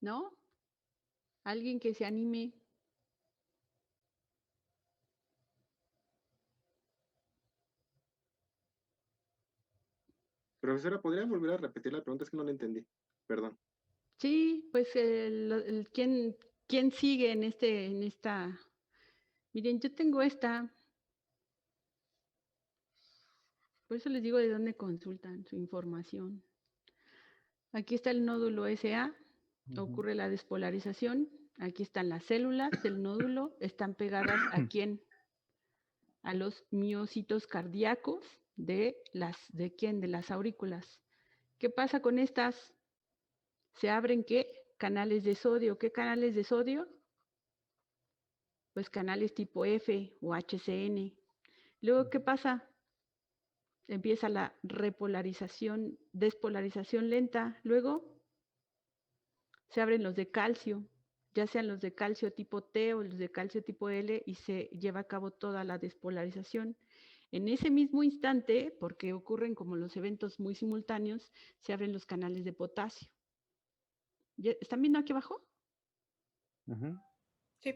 ¿No? Alguien que se anime. Profesora, ¿podría volver a repetir la pregunta? Es que no la entendí. Perdón. Sí, pues ¿quién sigue en esta? Miren, yo tengo esta. Por eso les digo de dónde consultan su información. Aquí está el nódulo SA, ocurre la despolarización. Aquí están las células del nódulo, están pegadas ¿a quién? A los miocitos cardíacos ¿de quién? De las aurículas. ¿Qué pasa con estas? ¿Se abren qué? Canales de sodio. ¿Qué canales de sodio? Pues canales tipo F o HCN. Luego, ¿qué pasa? Empieza la repolarización, despolarización lenta. Luego se abren los de calcio, ya sean los de calcio tipo T o los de calcio tipo L, y se lleva a cabo toda la despolarización. En ese mismo instante, porque ocurren como los eventos muy simultáneos, se abren los canales de potasio. ¿Están viendo aquí abajo?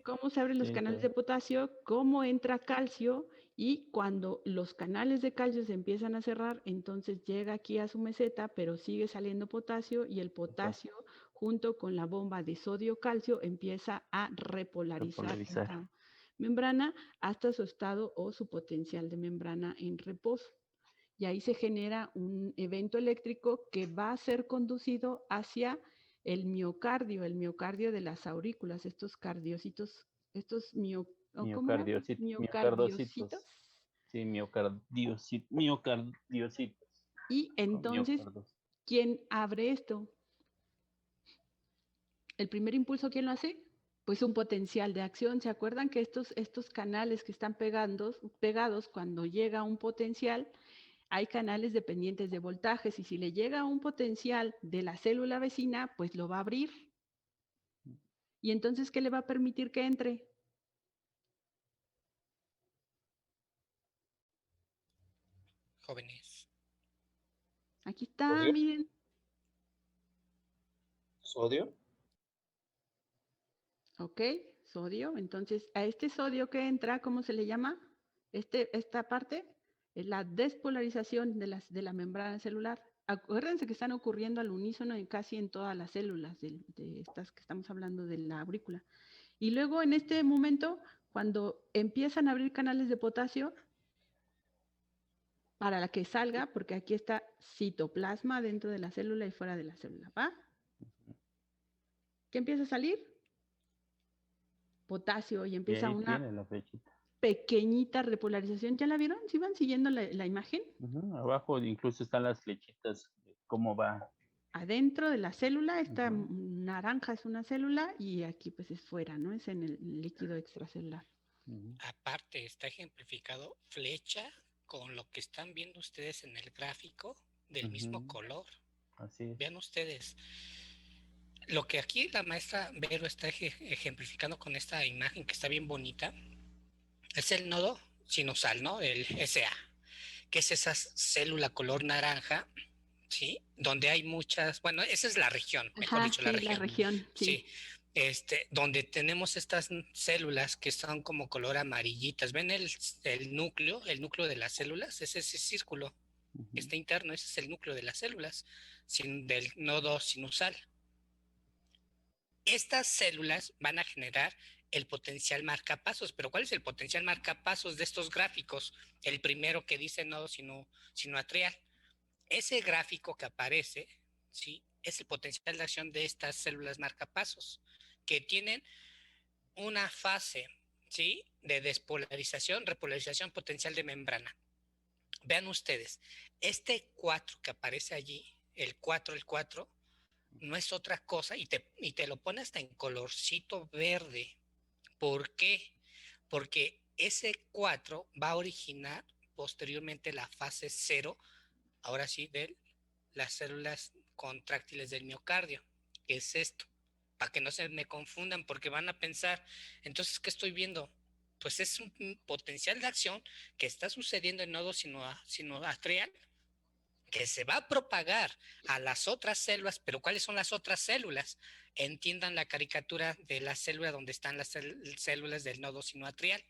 ¿Cómo se abren los canales de potasio? ¿Cómo entra calcio? Y cuando los canales de calcio se empiezan a cerrar, entonces llega aquí a su meseta, pero sigue saliendo potasio, y el potasio junto con la bomba de sodio-calcio empieza a repolarizar esta membrana hasta su estado o su potencial de membrana en reposo. Y ahí se genera un evento eléctrico que va a ser conducido hacia el miocardio de las aurículas, estos cardiocitos, estos Miocardiocitos. Sí, miocardiocitos. Y entonces, ¿quién abre esto? ¿El primer impulso quién lo hace? Pues un potencial de acción. ¿Se acuerdan que estos canales que están pegados, cuando llega un potencial, hay canales dependientes de voltajes, y si le llega un potencial de la célula vecina, pues lo va a abrir. ¿Y entonces qué le va a permitir que entre? Jóvenes. Aquí está, miren. ¿Sodio? Ok, sodio. Entonces, a este sodio que entra, ¿cómo se le llama? Esta parte es la despolarización de la membrana celular. Acuérdense que están ocurriendo al unísono casi en todas las células de estas que estamos hablando de la aurícula. Y luego en este momento, cuando empiezan a abrir canales de potasio, para la que salga, porque aquí está citoplasma dentro de la célula y fuera de la célula, ¿va? ¿Qué empieza a salir? Potasio, y empieza una pequeñita repolarización. ¿Ya la vieron? ¿Sí van siguiendo la imagen? Abajo incluso están las flechitas, cómo va. Adentro de la célula, esta naranja es una célula, y aquí pues es fuera, ¿no? Es en el líquido extracelular. Aparte, está ejemplificado flecha con lo que están viendo ustedes en el gráfico del mismo color. Así es. Vean ustedes. Lo que aquí la maestra Vero está ejemplificando con esta imagen que está bien bonita es el nodo sinusal, ¿no? El SA, que es esa célula color naranja, ¿sí? Donde hay muchas, bueno, esa es la región, mejor dicho, la región. Sí. Donde tenemos estas células que son como color amarillitas. ¿Ven el núcleo de las células? Es ese círculo que está interno, ese es el núcleo de las células, del nodo sinusal. Estas células van a generar el potencial marcapasos. ¿Pero cuál es el potencial marcapasos de estos gráficos? El primero que dice nodo sinoatrial. Ese gráfico que aparece, ¿sí?, es el potencial de acción de estas células marcapasos, que tienen una fase, ¿sí?, de despolarización, repolarización potencial de membrana. Vean ustedes, este 4 que aparece allí, el 4, no es otra cosa, y te lo pone hasta en colorcito verde. ¿Por qué? Porque ese 4 va a originar posteriormente la fase 0, ahora sí, de las células contráctiles del miocardio, que es esto, para que no se me confundan, porque van a pensar, entonces, ¿qué estoy viendo? Pues es un potencial de acción que está sucediendo en nodo sinoatrial, que se va a propagar a las otras células, pero ¿cuáles son las otras células? Entiendan la caricatura de la célula donde están las células del nodo sinoatrial.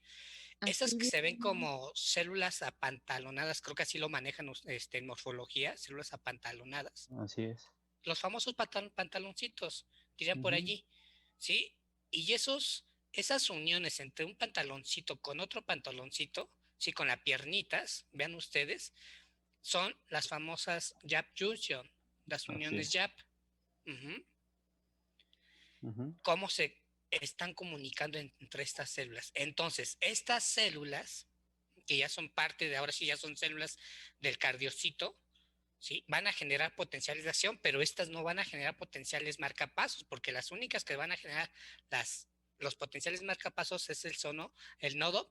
Esas que se ven como células apantalonadas, creo que así lo manejan en morfología, células apantalonadas. Así es. Los famosos pantaloncitos, dirían por allí, ¿sí? Y esas uniones entre un pantaloncito con otro pantaloncito, sí, con las piernitas, vean ustedes, son las famosas Yap Junction, las uniones Yap. ¿Cómo se están comunicando entre estas células? Entonces, estas células, que ya son parte de, ahora sí ya son células del cardiocito, ¿sí? Van a generar potenciales de acción, pero estas no van a generar potenciales marcapasos, porque las únicas que van a generar los potenciales marcapasos es el nodo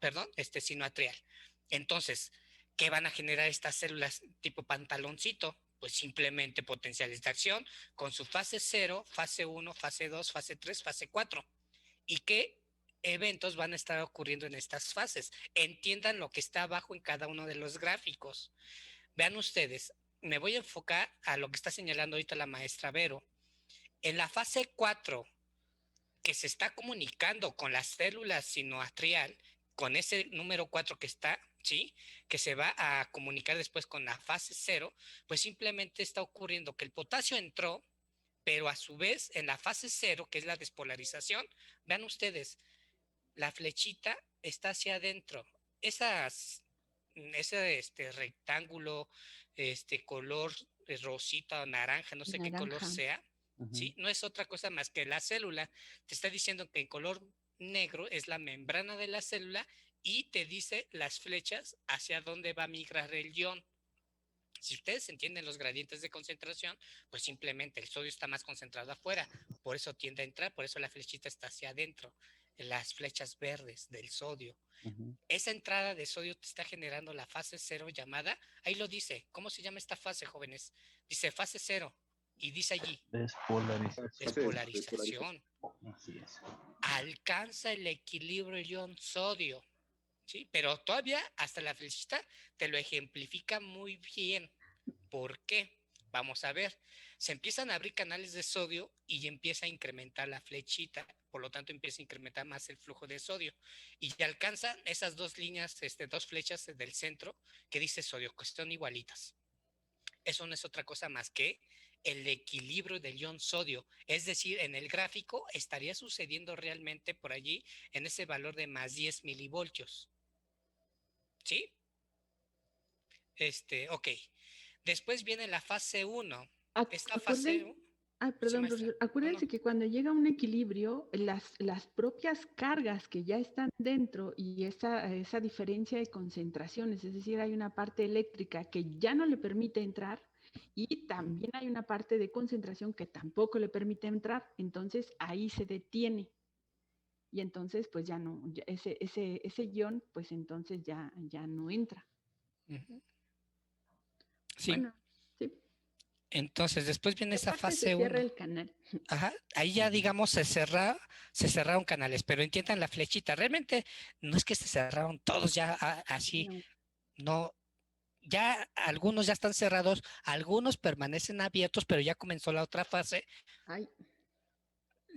sinoatrial. Entonces, ¿qué van a generar estas células tipo pantaloncito? Pues simplemente potenciales de acción con su fase 0, fase 1, fase 2, fase 3, fase 4. ¿Y qué eventos van a estar ocurriendo en estas fases? Entiendan lo que está abajo en cada uno de los gráficos. Vean ustedes, me voy a enfocar a lo que está señalando ahorita la maestra Vero. En la fase 4, que se está comunicando con las células sinoatrial, con ese número 4 que está, ¿sí? Que se va a comunicar después con la fase 0, pues simplemente está ocurriendo que el potasio entró, pero a su vez en la fase 0, que es la despolarización, vean ustedes, la flechita está hacia adentro. Ese rectángulo, color rosita o naranja, no sé qué color sea, ¿sí? No es otra cosa más que la célula. Te está diciendo que el color negro es la membrana de la célula y te dice las flechas hacia dónde va a migrar el ion. Si ustedes entienden los gradientes de concentración, pues simplemente el sodio está más concentrado afuera, por eso tiende a entrar, por eso la flechita está hacia adentro, las flechas verdes del sodio. Esa entrada de sodio te está generando la fase 0 llamada, ahí lo dice, ¿cómo se llama esta fase, jóvenes? Dice fase 0 y dice allí despolarización. Así es. Alcanza el equilibrio ion-sodio. ¿Sí? Pero todavía hasta la flechita te lo ejemplifica muy bien. ¿Por qué? Vamos a ver. Se empiezan a abrir canales de sodio y empieza a incrementar la flechita. Por lo tanto, empieza a incrementar más el flujo de sodio. Y ya alcanzan esas dos líneas, dos flechas del centro que dice sodio, que son igualitas. Eso no es otra cosa más que el equilibrio del ion sodio. Es decir, en el gráfico estaría sucediendo realmente por allí en ese valor de más 10 milivoltios. ¿Sí? Ok. Después viene la fase 1. Esta fase 1. Perdón, profesor. Acuérdense que cuando llega un equilibrio, las propias cargas que ya están dentro y esa diferencia de concentraciones, es decir, hay una parte eléctrica que ya no le permite entrar y también hay una parte de concentración que tampoco le permite entrar, entonces ahí se detiene. Y entonces, pues ya no, ese ion, pues entonces ya no entra. Sí. Bueno, sí. Entonces, después viene esa fase se 1. cierra el canal. Ajá, ahí ya digamos se cerraron canales, pero entiendan la flechita. Realmente no es que se cerraron todos ya así, no. Ya algunos ya están cerrados, algunos permanecen abiertos, pero ya comenzó la otra fase.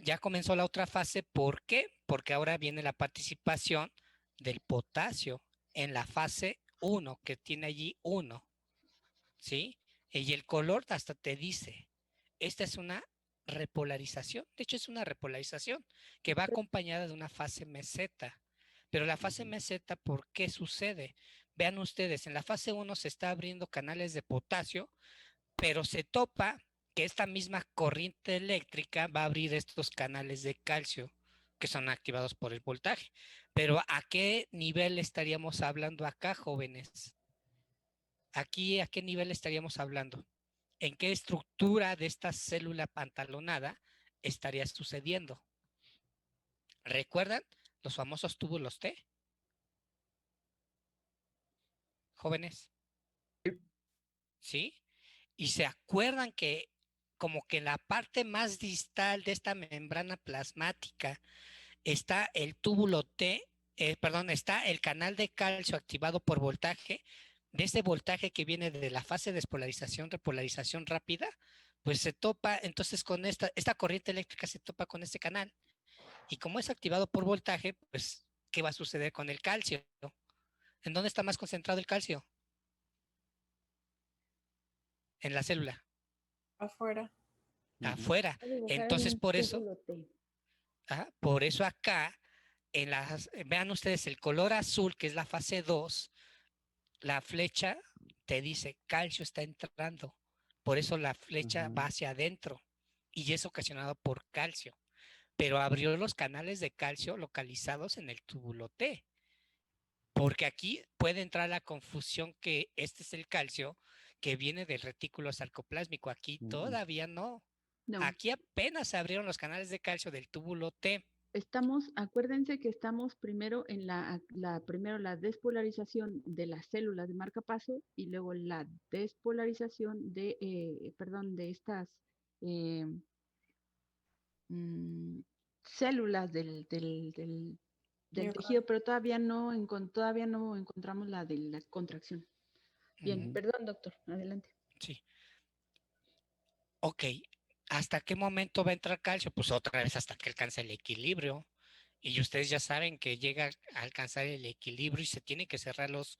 Ya comenzó la otra fase, ¿por qué? Porque ahora viene la participación del potasio en la fase 1, que tiene allí 1, ¿sí? Y el color hasta te dice, esta es una repolarización, de hecho es una repolarización que va acompañada de una fase meseta. Pero la fase meseta, ¿por qué sucede? Vean ustedes, en la fase 1 se está abriendo canales de potasio, pero se topa que esta misma corriente eléctrica va a abrir estos canales de calcio que son activados por el voltaje. Pero ¿a qué nivel estaríamos hablando acá, jóvenes? Aquí, ¿a qué nivel estaríamos hablando? ¿En qué estructura de esta célula pantalonada estaría sucediendo? ¿Recuerdan los famosos túbulos T? Jóvenes. ¿Sí? Y se acuerdan que como que en la parte más distal de esta membrana plasmática está el túbulo T, está el canal de calcio activado por voltaje. De ese voltaje que viene de la fase de despolarización, repolarización rápida, pues se topa entonces con esta corriente eléctrica se topa con este canal. Y como es activado por voltaje, pues, ¿qué va a suceder con el calcio? ¿En dónde está más concentrado el calcio? En la célula. Afuera. Afuera. Entonces, por eso acá, vean ustedes el color azul, que es la fase 2, la flecha te dice calcio está entrando. Por eso la flecha va hacia adentro y es ocasionado por calcio. Pero abrió los canales de calcio localizados en el túbulo T. Porque aquí puede entrar la confusión que este es el calcio que viene del retículo sarcoplásmico. Aquí todavía no. Aquí apenas se abrieron los canales de calcio del túbulo T. Acuérdense que estamos primero en primero la despolarización de las células de marcapaso y luego la despolarización de estas células del tejido, pero todavía no encontramos la de la contracción. Bien, perdón, doctor, adelante. Sí. Ok, ¿hasta qué momento va a entrar calcio? Pues otra vez hasta que alcance el equilibrio. Y ustedes ya saben que llega a alcanzar el equilibrio y se tienen que cerrar los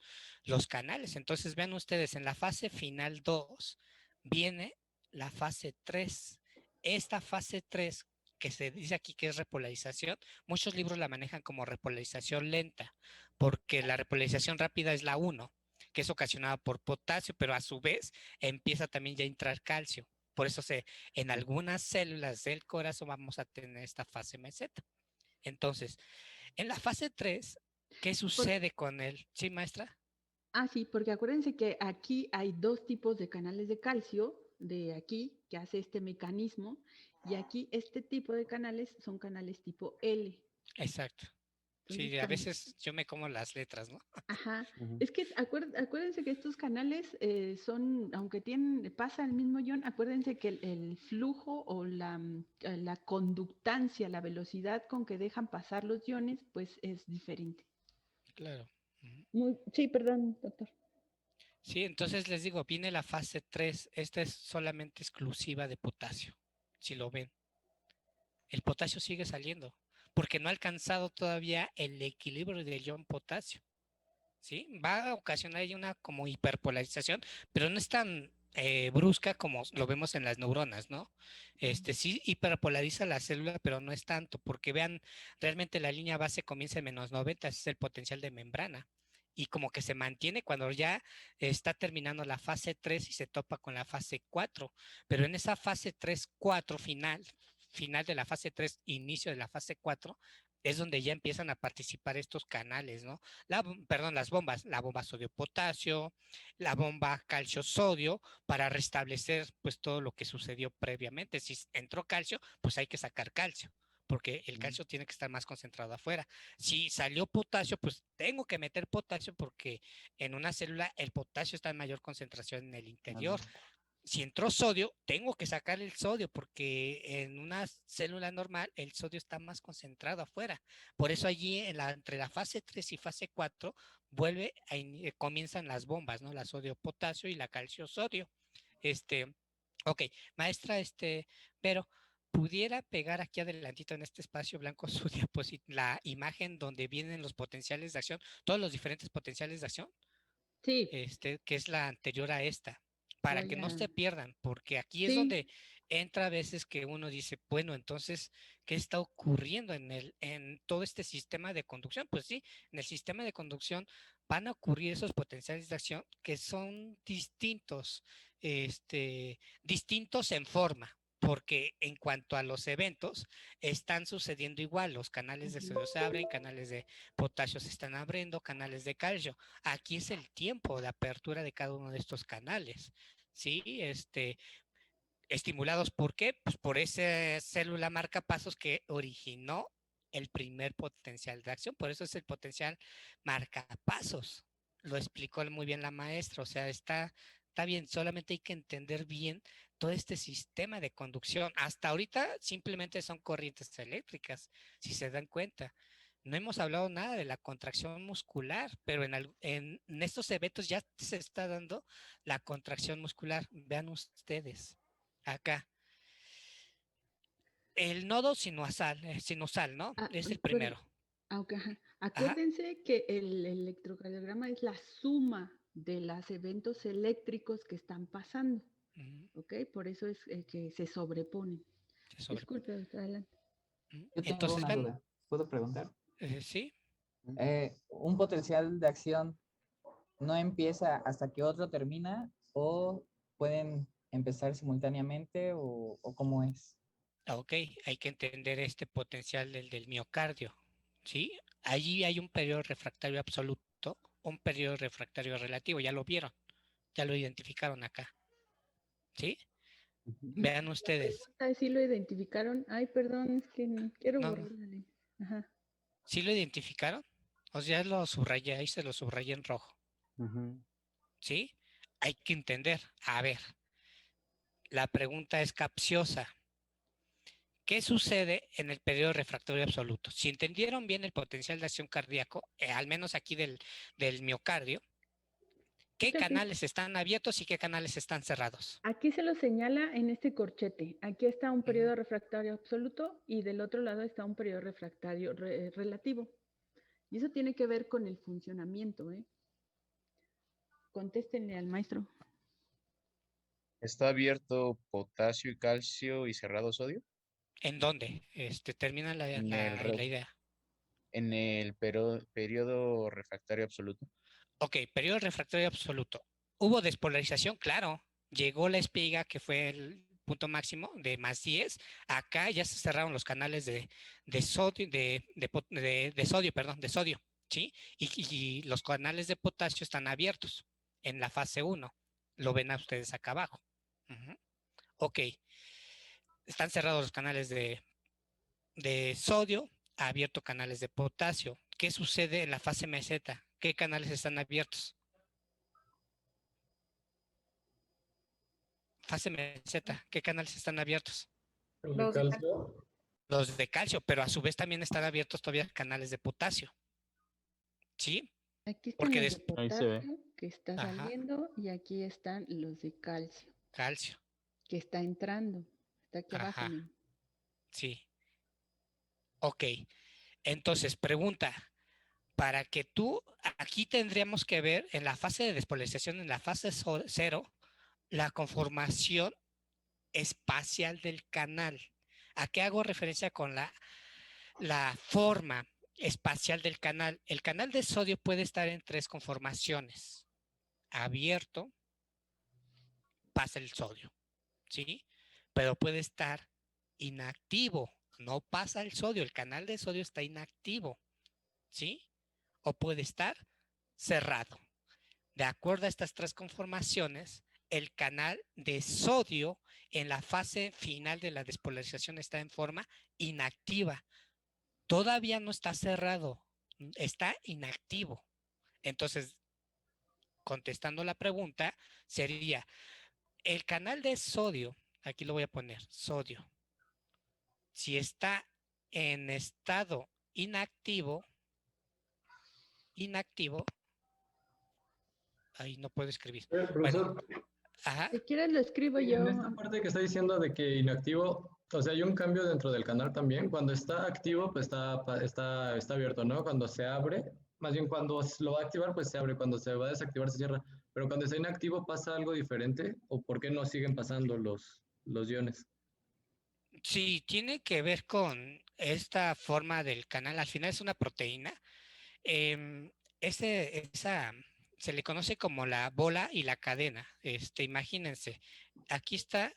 canales. Entonces vean ustedes, en la fase final 2 viene la fase 3. Esta fase 3, que se dice aquí que es repolarización, muchos libros la manejan como repolarización lenta, porque la repolarización rápida es la 1, que es ocasionada por potasio, pero a su vez empieza también ya a entrar calcio. Por eso en algunas células del corazón vamos a tener esta fase meseta. Entonces, en la fase 3, ¿qué sucede con él? ¿Sí, maestra? Sí, porque acuérdense que aquí hay dos tipos de canales de calcio, de aquí, que hace este mecanismo, y aquí este tipo de canales son canales tipo L. Exacto. Sí, a veces yo me como las letras, ¿no? Ajá. Es que acuérdense que estos canales aunque pasa el mismo ion, acuérdense que el flujo o la conductancia, la velocidad con que dejan pasar los iones, pues es diferente. Claro. Sí, perdón, doctor. Sí, entonces les digo, viene la fase 3. Esta es solamente exclusiva de potasio, si lo ven. El potasio sigue saliendo, porque no ha alcanzado todavía el equilibrio del ion potasio. ¿Sí? Va a ocasionar ahí una como hiperpolarización, pero no es tan brusca como lo vemos en las neuronas, ¿no? Sí hiperpolariza la célula, pero no es tanto, porque vean, realmente la línea base comienza en -90, ese es el potencial de membrana, y como que se mantiene cuando ya está terminando la fase 3 y se topa con la fase 4, pero en esa fase 3-4 final de la fase 3, inicio de la fase 4, es donde ya empiezan a participar estos canales, ¿no? Las bombas, la bomba sodio-potasio, la bomba calcio-sodio, para restablecer pues todo lo que sucedió previamente. Si entró calcio, pues hay que sacar calcio, porque el calcio tiene que estar más concentrado afuera. Si salió potasio, pues tengo que meter potasio porque en una célula el potasio está en mayor concentración en el interior. Si entró sodio, tengo que sacar el sodio porque en una célula normal el sodio está más concentrado afuera. Por eso allí entre la fase 3 y fase 4 comienzan las bombas, ¿no? La sodio-potasio y la calcio-sodio. Ok, maestra, pero ¿pudiera pegar aquí adelantito en este espacio blanco su la imagen donde vienen los potenciales de acción, todos los diferentes potenciales de acción? Sí. Que es la anterior a esta, para que no se pierdan, porque aquí es Sí. donde entra a veces que uno dice, bueno, entonces, ¿qué está ocurriendo en todo este sistema de conducción? Pues sí, en el sistema de conducción van a ocurrir esos potenciales de acción que son distintos, distintos en forma, porque en cuanto a los eventos, están sucediendo igual, los canales de sodio se abren, canales de potasio se están abriendo, canales de calcio. Aquí es el tiempo de apertura de cada uno de estos canales, ¿sí? Estimulados, ¿por qué? Pues por esa célula marcapasos que originó el primer potencial de acción, por eso es el potencial marcapasos. Lo explicó muy bien la maestra, o sea, está bien, solamente hay que entender bien todo este sistema de conducción. Hasta ahorita simplemente son corrientes eléctricas, si se dan cuenta. No hemos hablado nada de la contracción muscular, pero en estos eventos ya se está dando la contracción muscular. Vean ustedes, acá. El nodo sinusal, ¿no? Es el primero. Ajá. Acuérdense que el electrocardiograma es la suma de los eventos eléctricos que están pasando. ¿Ok? Por eso es que se sobreponen. Disculpe, adelante. Yo tengo una duda. ¿Puedo preguntar? Sí. ¿Un potencial de acción no empieza hasta que otro termina o pueden empezar simultáneamente o cómo es? Ok, hay que entender este potencial del miocardio, ¿sí? Allí hay un periodo refractario absoluto, un periodo refractario relativo, ya lo vieron, ya lo identificaron acá, ¿sí? Vean ustedes. Sí lo identificaron. Ay, perdón, es que quiero borrarle. Ajá. ¿Sí lo identificaron? O sea, lo subrayé, ahí se lo subrayé en rojo. ¿Sí? Hay que entender. A ver, la pregunta es capciosa. ¿Qué sucede en el periodo refractario absoluto? Si entendieron bien el potencial de acción cardíaco, al menos aquí del miocardio, ¿qué canales están abiertos y qué canales están cerrados? Aquí se lo señala en este corchete. Aquí está un periodo refractario absoluto y del otro lado está un periodo refractario relativo. Y eso tiene que ver con el funcionamiento, ¿eh? Contéstenle al maestro. ¿Está abierto potasio y calcio y cerrado sodio? ¿En dónde? Termina la idea. En el periodo refractario absoluto. Ok, periodo refractario absoluto. ¿Hubo despolarización? Claro. Llegó la espiga, que fue el punto máximo de más 10. Acá ya se cerraron los canales de sodio, de sodio, ¿sí? Y los canales de potasio están abiertos en la fase 1. Lo ven a ustedes acá abajo. Ok. Están cerrados los canales de sodio, abierto canales de potasio. ¿Qué sucede en la fase meseta? ¿Qué canales están abiertos? Fase meseta, ¿qué canales están abiertos? Los de calcio. Los de calcio, pero a su vez también están abiertos todavía canales de potasio. ¿Sí? Aquí están Porque los de potasio que está Ajá. saliendo y aquí están los de calcio. Calcio. Que está entrando. Está aquí abajo. Ajá. Sí. Ok. Entonces, pregunta. Para que aquí tendríamos que ver en la fase de despolarización, en la fase 0, la conformación espacial del canal. ¿A qué hago referencia con la forma espacial del canal? El canal de sodio puede estar en 3 conformaciones. Abierto, pasa el sodio, ¿sí? Pero puede estar inactivo, no pasa el sodio, el canal de sodio está inactivo, ¿sí? O puede estar cerrado. De acuerdo a estas 3 conformaciones, el canal de sodio en la fase final de la despolarización está en forma inactiva. Todavía no está cerrado, está inactivo. Entonces, contestando la pregunta, sería el canal de sodio, aquí lo voy a poner, sodio, si está en estado inactivo, ahí no puedo escribir. Profesor, bueno, ajá. Si quieres lo escribo yo. En esta parte que está diciendo de que inactivo, o sea, hay un cambio dentro del canal también. Cuando está activo, pues está abierto, ¿no? Cuando se abre, más bien cuando lo va a activar, pues se abre. Cuando se va a desactivar, se cierra. Pero cuando está inactivo, ¿pasa algo diferente? ¿O por qué no siguen pasando los iones? Sí, tiene que ver con esta forma del canal. Al final es una proteína. Esa se le conoce como la bola y la cadena. Imagínense, aquí está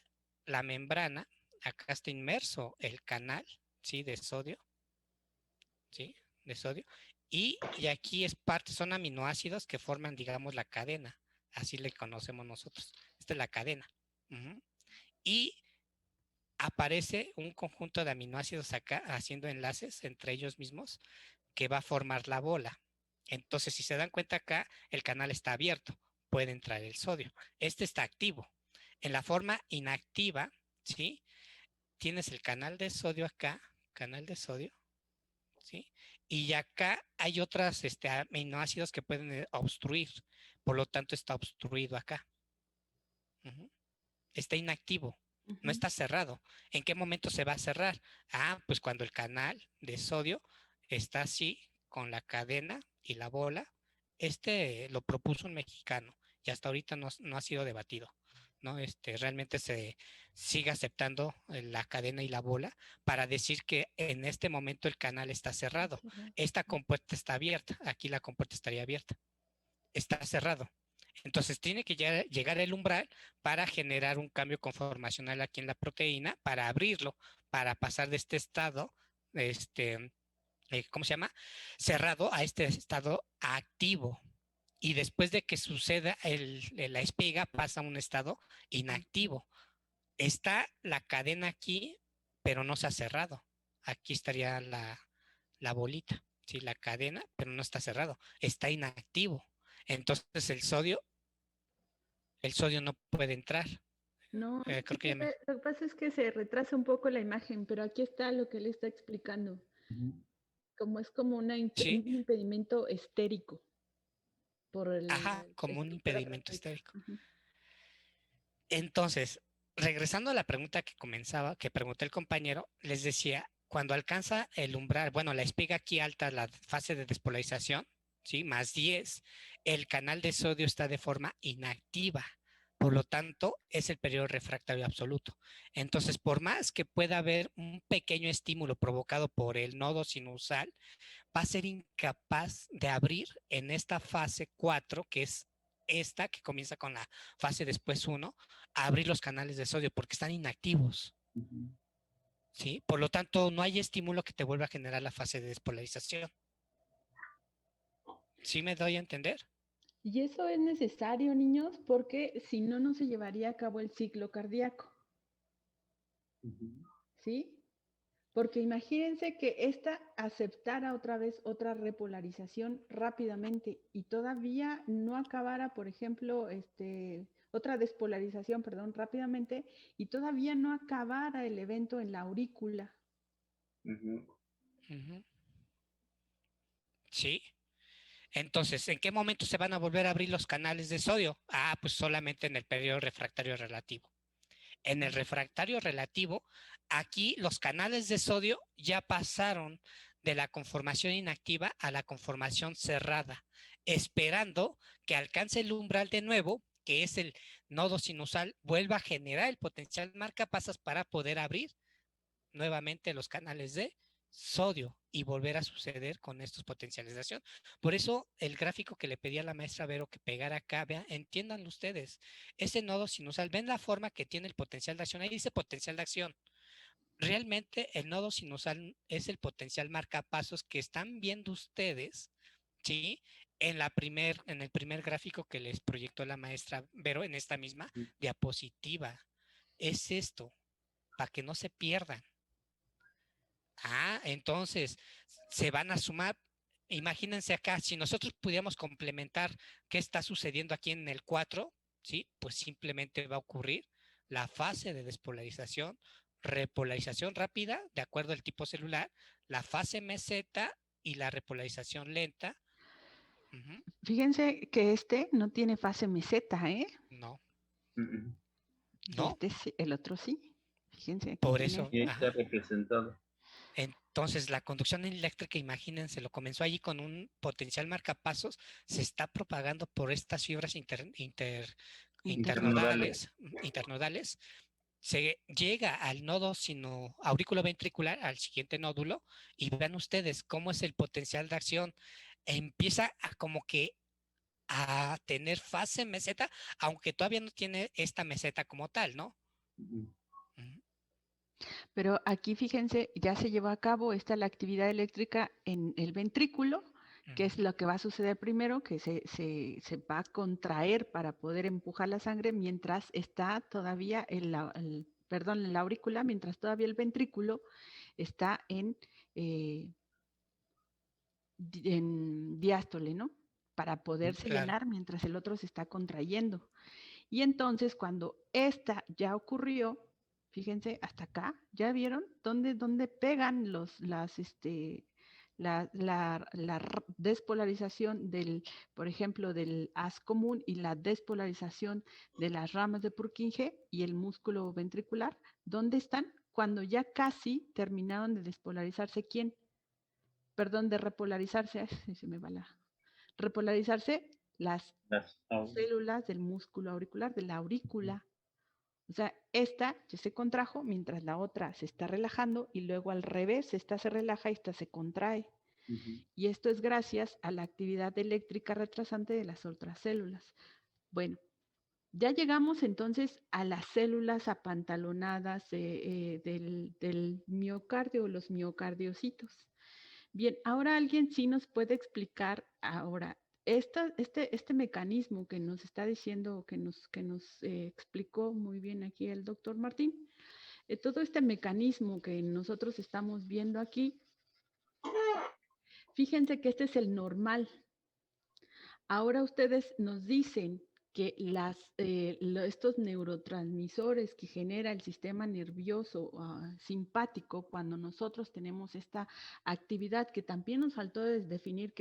la membrana, acá está inmerso el canal, ¿sí? De sodio, ¿sí? De sodio. Y aquí es son aminoácidos que forman, digamos, la cadena. Así le conocemos nosotros. Esta es la cadena. Y aparece un conjunto de aminoácidos acá haciendo enlaces entre ellos mismos que va a formar la bola. Entonces, si se dan cuenta acá, el canal está abierto, puede entrar el sodio. Este está activo. En la forma inactiva, ¿sí? Tienes el canal de sodio acá, canal de sodio, ¿sí? Y acá hay otras aminoácidos que pueden obstruir, por lo tanto está obstruido acá. Ujú. Está inactivo, no está cerrado. ¿En qué momento se va a cerrar? Pues cuando el canal de sodio está así, con la cadena y la bola. Lo propuso un mexicano y hasta ahorita no ha sido debatido, ¿no? Realmente se sigue aceptando la cadena y la bola para decir que en este momento el canal está cerrado. Esta compuerta está abierta, aquí la compuerta estaría abierta. Está cerrado. Entonces tiene que llegar el umbral para generar un cambio conformacional aquí en la proteína, para abrirlo, para pasar de este estado, ¿cómo se llama? Cerrado a este estado activo. Y después de que suceda la espiga, pasa a un estado inactivo. Está la cadena aquí, pero no se ha cerrado. Aquí estaría la bolita, ¿sí? La cadena, pero no está cerrado. Está inactivo. Entonces el sodio no puede entrar. No, Creo que ya me... lo que pasa es que se retrasa un poco la imagen, pero aquí está lo que él está explicando. Como es como un impedimento estérico. Como un impedimento estérico. Entonces, regresando a la pregunta que preguntó el compañero, les decía, cuando alcanza el umbral, bueno, la espiga aquí alta, la fase de despolarización, ¿sí? Más 10, el canal de sodio está de forma inactiva. Por lo tanto, es el periodo refractario absoluto. Entonces, por más que pueda haber un pequeño estímulo provocado por el nodo sinusal, va a ser incapaz de abrir en esta fase 4, que es esta que comienza con la fase después 1, a abrir los canales de sodio porque están inactivos. ¿Sí? Por lo tanto, no hay estímulo que te vuelva a generar la fase de despolarización. ¿Sí me doy a entender? Y eso es necesario, niños, porque si no, no se llevaría a cabo el ciclo cardíaco. ¿Sí? Porque imagínense que esta aceptara otra vez otra repolarización rápidamente y todavía no acabara, por ejemplo, otra despolarización, perdón, rápidamente, y todavía no acabara el evento en la aurícula. Sí. Entonces, ¿en qué momento se van a volver a abrir los canales de sodio? Pues solamente en el periodo refractario relativo. En el refractario relativo, aquí los canales de sodio ya pasaron de la conformación inactiva a la conformación cerrada, esperando que alcance el umbral de nuevo, que es el nodo sinusal, vuelva a generar el potencial marcapasos para poder abrir nuevamente los canales de sodio y volver a suceder con estos potenciales de acción. Por eso el gráfico que le pedí a la maestra Vero que pegara acá, vean, entiéndanlo ustedes, ese nodo sinusal, ven la forma que tiene el potencial de acción, ahí dice potencial de acción. Realmente el nodo sinusal es el potencial marcapasos que están viendo ustedes, ¿sí? En el primer gráfico que les proyectó la maestra Vero en esta misma diapositiva. Es esto, para que no se pierdan. Entonces se van a sumar. Imagínense acá, si nosotros pudiéramos complementar qué está sucediendo aquí en el 4, ¿sí? Pues simplemente va a ocurrir la fase de despolarización, repolarización rápida, de acuerdo al tipo celular, la fase meseta y la repolarización lenta. Fíjense que no tiene fase meseta, ¿eh? No. ¿No? El otro sí. Fíjense. Por eso. Y está representado. Entonces, la conducción eléctrica, imagínense, lo comenzó allí con un potencial marcapasos, se está propagando por estas fibras internodales, se llega al nodo auriculoventricular, al siguiente nódulo, y vean ustedes cómo es el potencial de acción. Empieza a tener fase meseta, aunque todavía no tiene esta meseta como tal, ¿no? Pero aquí fíjense, ya se llevó a cabo la actividad eléctrica en el ventrículo, que es lo que va a suceder primero, que se va a contraer para poder empujar la sangre mientras está todavía en la aurícula, mientras todavía el ventrículo está en diástole, ¿no? Para poderse llenar mientras el otro se está contrayendo. Y entonces cuando esta ya ocurrió, fíjense, hasta acá, ¿ya vieron dónde pegan la despolarización por ejemplo, del haz común y la despolarización de las ramas de Purkinje y el músculo ventricular? ¿Dónde están? Cuando ya casi terminaron de despolarizarse, ¿quién? Perdón, de repolarizarse, se me va repolarizarse las células del músculo auricular, de la aurícula. O sea, esta ya se contrajo mientras la otra se está relajando y luego al revés, esta se relaja y esta se contrae. Y esto es gracias a la actividad eléctrica retrasante de las otras células. Bueno, ya llegamos entonces a las células apantalonadas del miocardio, los miocardiocitos. Bien, ahora alguien sí nos puede explicar ahora este mecanismo que nos está diciendo, que nos explicó muy bien aquí el doctor Martín. Todo este mecanismo que nosotros estamos viendo aquí, fíjense que este es el normal. Ahora ustedes nos dicen que estos neurotransmisores que genera el sistema nervioso simpático, cuando nosotros tenemos esta actividad, que también nos faltó definir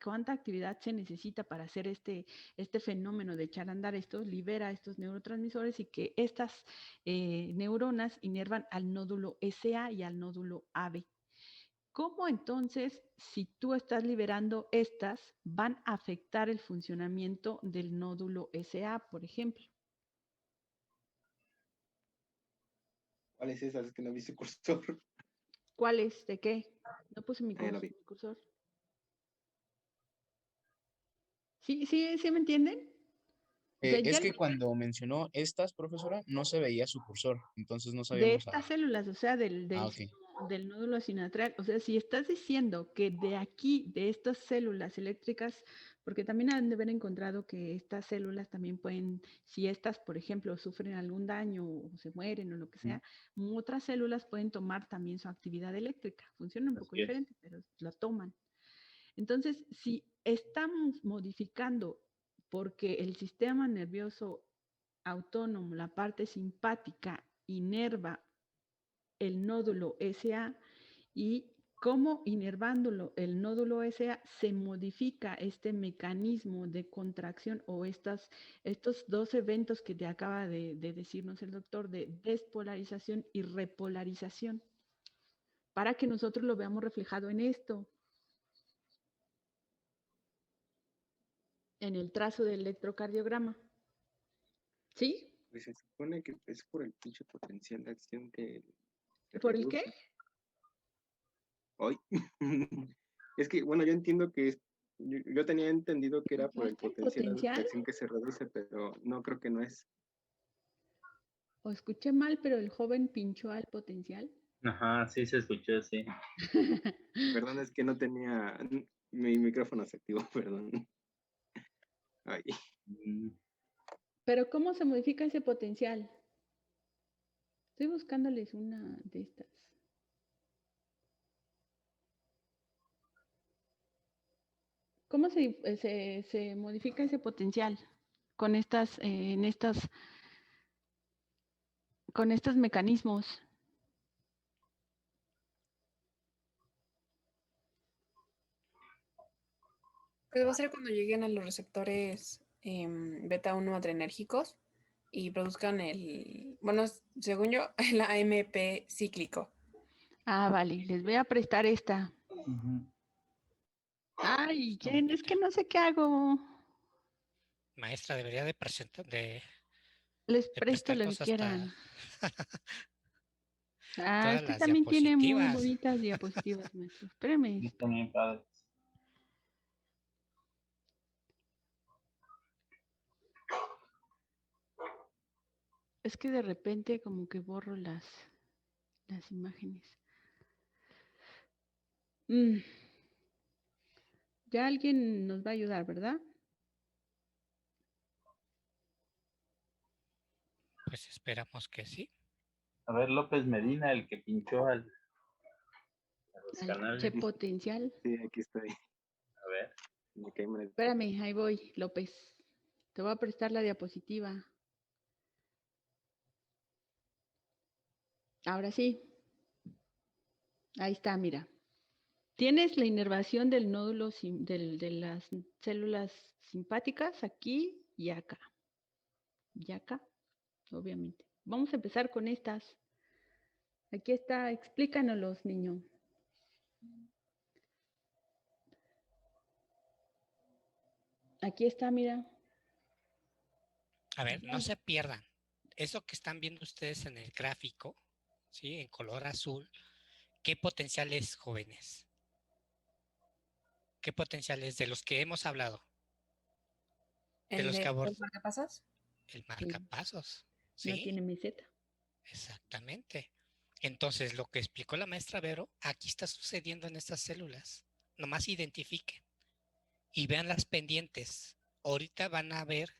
cuánta actividad se necesita para hacer este fenómeno de echar a andar esto, libera estos neurotransmisores y que estas neuronas inervan al nódulo SA y al nódulo AB. ¿Cómo entonces, si tú estás liberando estas, van a afectar el funcionamiento del nódulo SA, por ejemplo? ¿Cuál es esa? Es que no vi su cursor. ¿Cuál es? ¿De qué? No puse mi Lo vi. cursor. ¿Sí me entienden? O sea, Es que cuando mencionó estas, profesora, no se veía su cursor, entonces no de sabíamos. estas células, o sea, del nódulo sinatrial. O sea, si estás diciendo que de aquí, de estas células eléctricas, porque también han de haber encontrado que estas células también pueden, si estas, por ejemplo, sufren algún daño o se mueren o lo que sea, otras células pueden tomar también su actividad eléctrica. Funciona un poco diferente, pero la toman. Entonces, si estamos modificando porque el sistema nervioso autónomo, la parte simpática, inerva el nódulo SA y cómo inervándolo el nódulo SA se modifica este mecanismo de contracción o estos dos eventos que te acaba de decirnos el doctor de despolarización y repolarización para que nosotros lo veamos reflejado en esto. En el trazo del electrocardiograma. ¿Sí? Pues se supone que es por el pinche potencial de acción que se ¿Por el reduce. qué? Hoy. Es que, bueno, yo entiendo que yo tenía entendido que era por el potencial de acción que se reduce, pero no, creo que no es. O escuché mal, pero el joven pinchó al potencial. Ajá, sí se escuchó, sí. Perdón, es que no tenía mi micrófono se activó, perdón. Ay. Pero ¿cómo se modifica ese potencial? Estoy buscándoles una de estas. ¿Cómo se modifica ese potencial con con estos mecanismos? Pues va a ser cuando lleguen a los receptores beta 1 adrenérgicos y produzcan bueno, según yo, el AMP cíclico. Ah, vale, les voy a prestar esta. Ay, Jen, es que no sé qué hago. Maestra, debería de presentar, Les presto lo que prestarnos quieran. todas Usted las también tiene muy diapositivas. bonitas diapositivas, maestro. Espérame. También padre. Es que de repente como que borro las imágenes. Ya alguien nos va a ayudar, ¿verdad? Pues esperamos que sí. A ver, López Medina, el que pinchó a los canales. Potencial. Sí, aquí estoy. A ver. Espérame, ahí voy, López. Te voy a prestar la diapositiva. Ahora sí, ahí está, mira. Tienes la inervación del nódulo de las células simpáticas aquí y acá. Y acá, obviamente. Vamos a empezar con estas. Aquí está, explícanoslos, niño. Aquí está, mira. A ver, no se pierdan. Eso que están viendo ustedes en el gráfico, ¿sí? En color azul, ¿qué potenciales, jóvenes? ¿Qué potenciales de los que hemos hablado? De ¿El los que de los abordamos. marcapasos? El marcapasos, No ¿sí? tiene meseta. Exactamente. Entonces, lo que explicó la maestra Vero, aquí está sucediendo en estas células. Nomás identifiquen y vean las pendientes. Ahorita van a ver,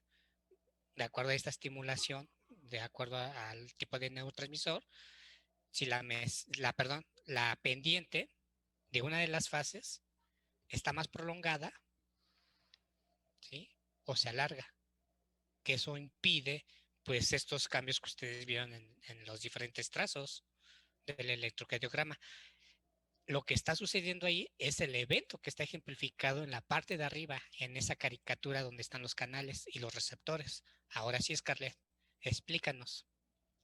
de acuerdo a esta estimulación, de acuerdo al tipo de neurotransmisor, si la pendiente de una de las fases está más prolongada, ¿sí? O se alarga, que eso impide pues estos cambios que ustedes vieron en los diferentes trazos del electrocardiograma. Lo que está sucediendo ahí es el evento que está ejemplificado en la parte de arriba, en esa caricatura donde están los canales y los receptores. Ahora sí, Scarlett, explícanos.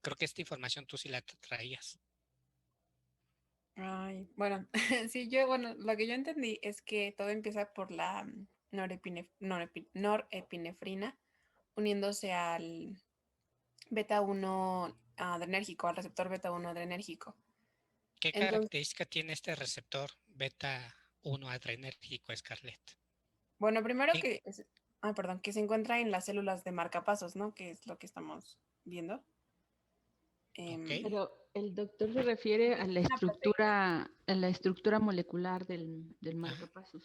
Creo que esta información tú sí la traías. Ay, bueno, sí, lo que yo entendí es que todo empieza por la norepinefrina uniéndose al beta 1 adrenérgico, al receptor beta 1 adrenérgico. ¿Qué Entonces, característica tiene este receptor beta 1 adrenérgico, Scarlett? bueno, primero ¿En que se encuentra en las células de marcapasos, ¿no? Que es lo que estamos viendo. Pero el doctor se refiere a la estructura molecular del marcapasos.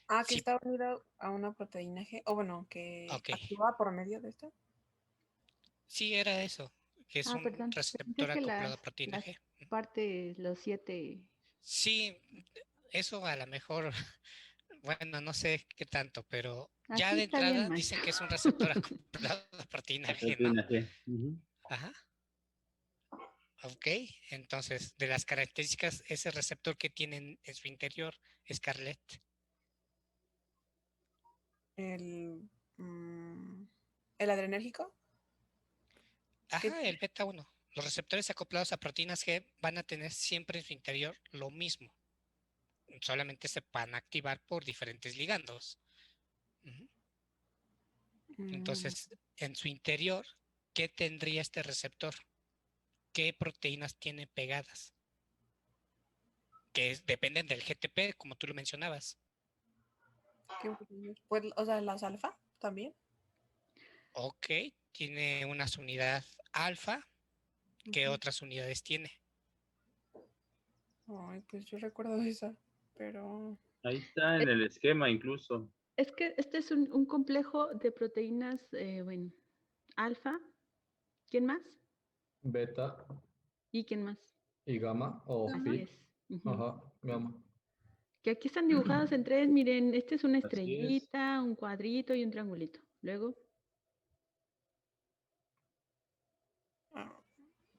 que Sí. está unido a una proteína G, o bueno, que Ok. actúa por medio de esto. Sí, era eso, que es un Perdón. receptor Pensé que acoplado a proteína G. los 7. Sí, eso a lo mejor, bueno, no sé qué tanto, pero ya Así de está bien, entrada maestro. dicen que es un receptor acoplado a proteína G, ¿no? Proteína G. Ujú. Ajá. Ok, entonces, de las características, ese receptor que tienen en su interior, Scarlett. El adrenérgico. Ajá, el beta 1. Los receptores acoplados a proteínas G van a tener siempre en su interior lo mismo. Solamente se van a activar por diferentes ligandos. Ujú. Entonces, en su interior, ¿qué tendría este receptor? ¿Qué proteínas tiene pegadas? Que dependen del GTP, como tú lo mencionabas. Pues, o sea, las alfa también. Ok, tiene una unidad alfa. ¿Qué otras unidades tiene? Ay, pues yo recuerdo esa, pero... Ahí está en el esquema incluso. Es que este es un complejo de proteínas, bueno, alfa. ¿Quién más? Beta ¿Y quién más? y gamma o Así phi. es. Ujú. Ajá, gamma. Que aquí están dibujadas en tres. Miren, este es una Así es. estrellita, un cuadrito y un triangulito. Luego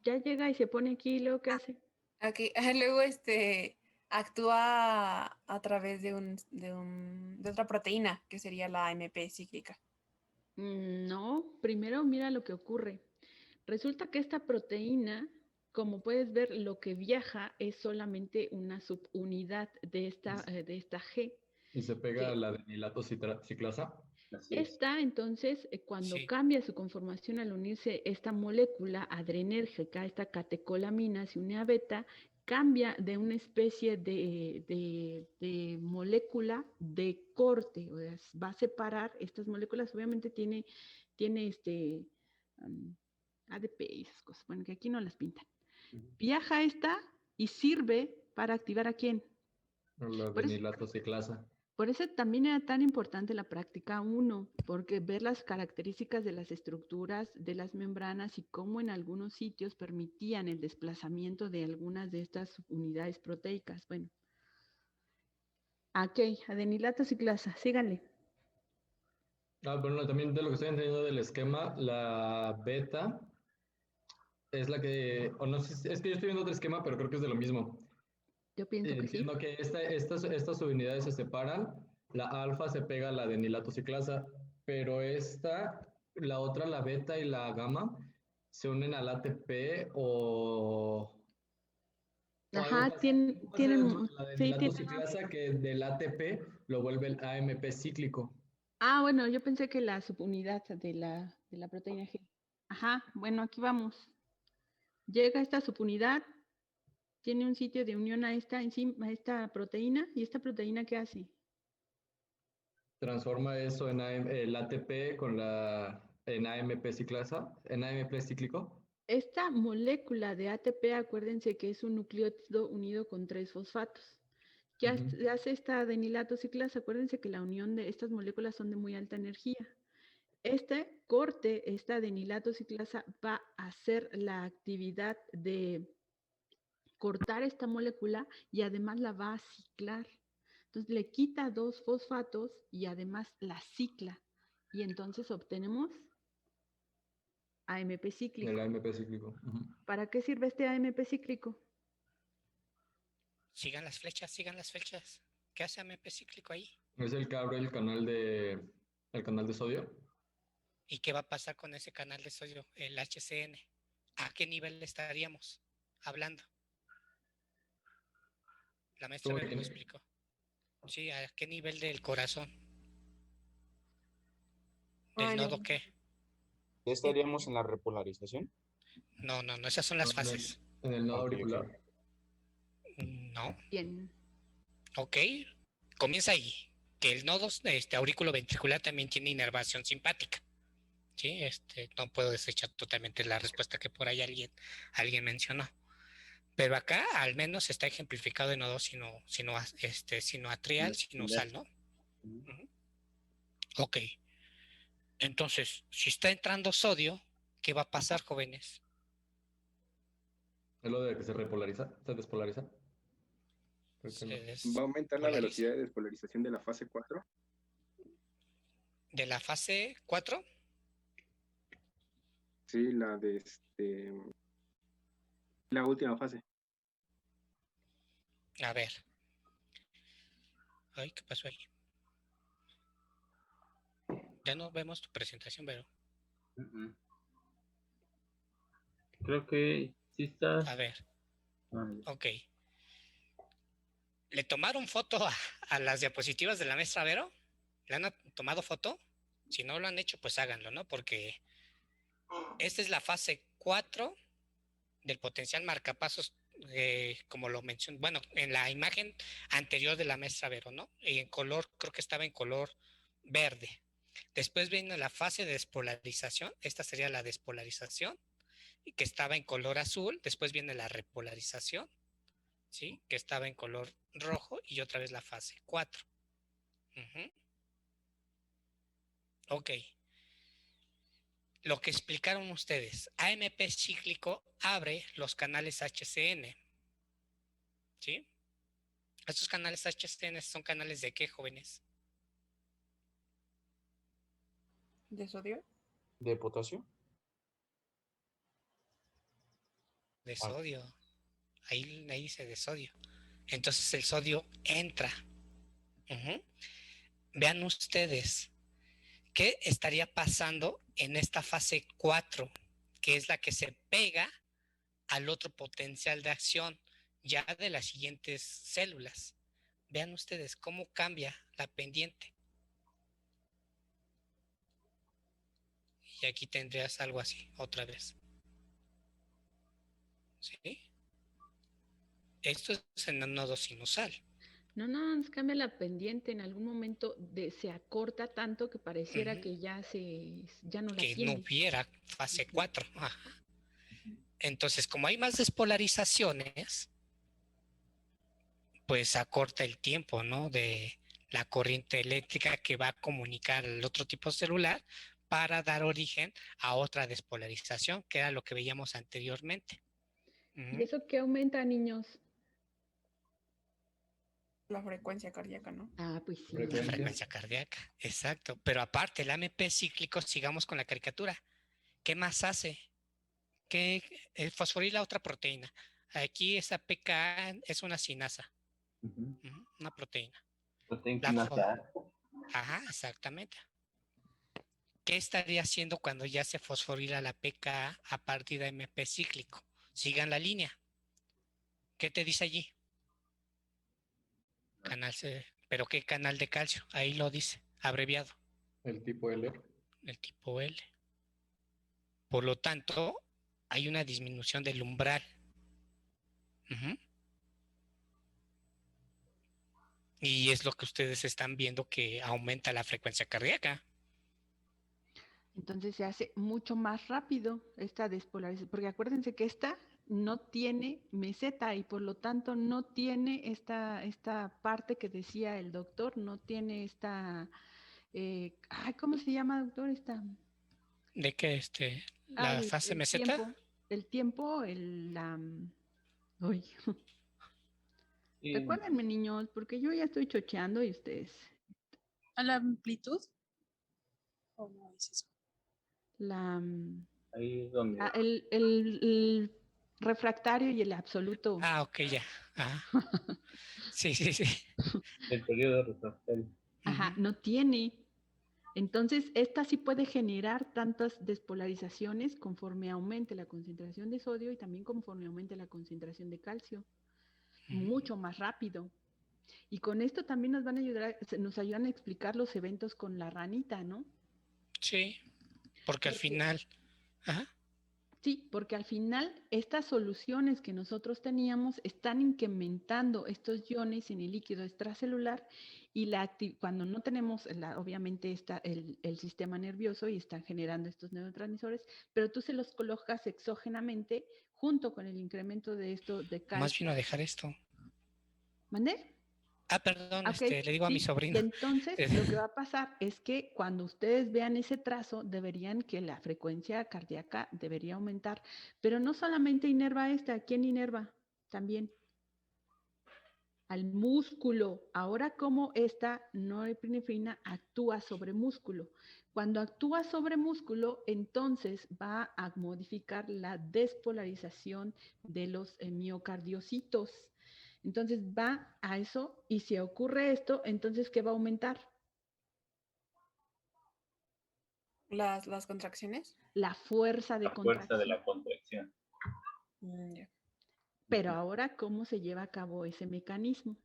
ya llega y se pone aquí, luego ¿qué hace? Aquí, luego actúa a través de otra proteína, que sería la AMP cíclica. No, primero mira lo que ocurre. Resulta que esta proteína, como puedes ver, lo que viaja es solamente una subunidad de esta G. Y se pega la adenilato ciclasa. Esta, entonces, cuando cambia su conformación al unirse esta molécula adrenérgica, esta catecolamina, se une a beta, cambia de una especie de molécula de corte, o sea, va a separar estas moléculas, obviamente tiene ADP y esas cosas, bueno, que aquí no las pintan. Viaja esta y sirve para activar ¿a quién? La adenilato ciclasa. Por eso también era tan importante la práctica 1, porque ver las características de las estructuras de las membranas y cómo en algunos sitios permitían el desplazamiento de algunas de estas unidades proteicas. Bueno. Ok, adenilato ciclasa, síganle. Bueno, también de lo que estoy entendiendo del esquema, la beta es la que, o no sé, es que yo estoy viendo otro esquema, pero creo que es de lo mismo. Yo pienso que sí. Entiendo que estas subunidades se separan, la alfa se pega a la de nilatociclasa, pero la otra, la beta y la gamma, se unen al ATP o algo Ajá, pasa, algo pasa tienen, dentro de la de sí, tienen. nilatociclasa que del ATP lo vuelve el AMP cíclico. Ah, bueno, yo pensé que la subunidad de la proteína G. Ajá, bueno, aquí vamos. Llega esta subunidad, tiene un sitio de unión a esta enzima, a esta proteína, ¿y esta proteína qué hace? Transforma eso en el ATP en AMP ciclasa, en AMP cíclico. Esta molécula de ATP, acuérdense que es un nucleótido unido con 3 fosfatos. ¿Qué hace esta adenilatociclasa? Acuérdense que la unión de estas moléculas son de muy alta energía. Este corte, esta adenilatociclasa, va a hacer la actividad de cortar esta molécula y además la va a ciclar. Entonces le quita 2 fosfatos y además la cicla. Y entonces obtenemos AMP cíclico. El AMP cíclico. ¿Para qué sirve este AMP cíclico? Sigan las flechas, sigan las flechas. ¿Qué hace AMP cíclico ahí? Es el que abre el canal de sodio. ¿Y qué va a pasar con ese canal de sodio, el HCN? ¿A qué nivel estaríamos hablando? La maestra me lo explicó. Sí, ¿a qué nivel del corazón? ¿Del nodo qué? ¿Ya estaríamos en la repolarización? No, esas son las fases. En el nodo auricular. No. Bien. Ok, comienza ahí. Que el nodo aurículo ventricular también tiene inervación simpática. Sí, no puedo desechar totalmente la respuesta que por ahí alguien mencionó. Pero acá al menos está ejemplificado en nodo sinoatrial, sinusal, ¿no? Ok. Entonces, si está entrando sodio, ¿qué va a pasar, jóvenes? ¿Es lo de que se repolariza? ¿Se despolariza? ¿Va a aumentar la velocidad de despolarización de la fase 4? ¿De la fase 4? Sí, la de la última fase. A ver. Ay, ¿qué pasó ahí? Ya no vemos tu presentación, pero. Creo que sí estás. A ver. Ok. ¿Le tomaron foto a las diapositivas de la maestra Vero? ¿Le han tomado foto? Si no lo han hecho, pues háganlo, ¿no? Porque esta es la fase 4 del potencial marcapasos, como lo mencioné, bueno, en la imagen anterior de la maestra Vero, ¿no? Y en color, creo que estaba en color verde. Después viene la fase de despolarización, esta sería la despolarización, que estaba en color azul. Después viene la repolarización, ¿sí? Que estaba en color rojo, y otra vez la fase 4. Ok. Lo que explicaron ustedes, AMP cíclico abre los canales HCN, ¿sí? Estos canales HCN son canales ¿de qué, jóvenes? ¿De sodio? ¿De potasio? De sodio. Ahí dice de sodio. Entonces el sodio entra. Vean ustedes, ¿qué estaría pasando en esta fase 4? Que es la que se pega al otro potencial de acción ya de las siguientes células. Vean ustedes cómo cambia la pendiente. Y aquí tendrías algo así, otra vez. ¿Sí? Esto es en el nodo sinusal. No, nos cambia la pendiente. En algún momento se acorta tanto que pareciera que ya no la tiene. Que no hubiera fase 4. Entonces, como hay más despolarizaciones, pues acorta el tiempo, ¿no? De la corriente eléctrica que va a comunicar al otro tipo celular para dar origen a otra despolarización, que era lo que veíamos anteriormente. ¿Y eso qué aumenta, niños? La frecuencia cardíaca, ¿no? Ah, pues sí. La frecuencia cardíaca, exacto. Pero aparte, el AMP cíclico, sigamos con la caricatura. ¿Qué más hace? que fosforila otra proteína. Aquí esa PKA es una sinasa, una proteína. Proteína Ajá, exactamente. ¿Qué estaría haciendo cuando ya se fosforila la PKA a partir de MP cíclico? Sigan la línea. ¿Qué te dice allí? Canal C. ¿Pero qué canal de calcio? Ahí lo dice, abreviado. El tipo L. El tipo L. Por lo tanto, hay una disminución del umbral. Y es lo que ustedes están viendo, que aumenta la frecuencia cardíaca. Entonces se hace mucho más rápido esta despolarización, porque acuérdense que esta no tiene meseta y por lo tanto no tiene esta parte que decía el doctor, no tiene esta, ¿cómo se llama, doctor? ¿De qué? La fase meseta. Uy. Recuérdenme, niños, porque yo ya estoy chocheando y ustedes. ¿A la amplitud? ¿Cómo es eso? Ahí es donde... el refractario y el absoluto. Ok, ya. Sí. El periodo refractario. Ajá, no tiene. Entonces, esta sí puede generar tantas despolarizaciones conforme aumente la concentración de sodio y también conforme aumente la concentración de calcio. Mucho más rápido. Y con esto también nos ayudan a explicar los eventos con la ranita, ¿no? Sí, porque al final... Sí, porque al final estas soluciones que nosotros teníamos están incrementando estos iones en el líquido extracelular y cuando no tenemos, obviamente está el sistema nervioso y están generando estos neurotransmisores, pero tú se los colocas exógenamente junto con el incremento de esto de calcio. Más vino a dejar esto. ¿Mandé? Perdón, Okay, le digo a mi sobrino. Y entonces lo que va a pasar es que cuando ustedes vean ese trazo, deberían que la frecuencia cardíaca debería aumentar, pero no solamente inerva ¿a quién inerva? También al músculo. Ahora, como esta norepinefrina actúa sobre músculo. Cuando actúa sobre músculo, entonces va a modificar la despolarización de los miocardiocitos. Entonces va a eso, y si ocurre esto, entonces ¿qué va a aumentar? ¿Las contracciones? La fuerza de contracción. La fuerza de la contracción. Pero ahora, ¿cómo se lleva a cabo ese mecanismo?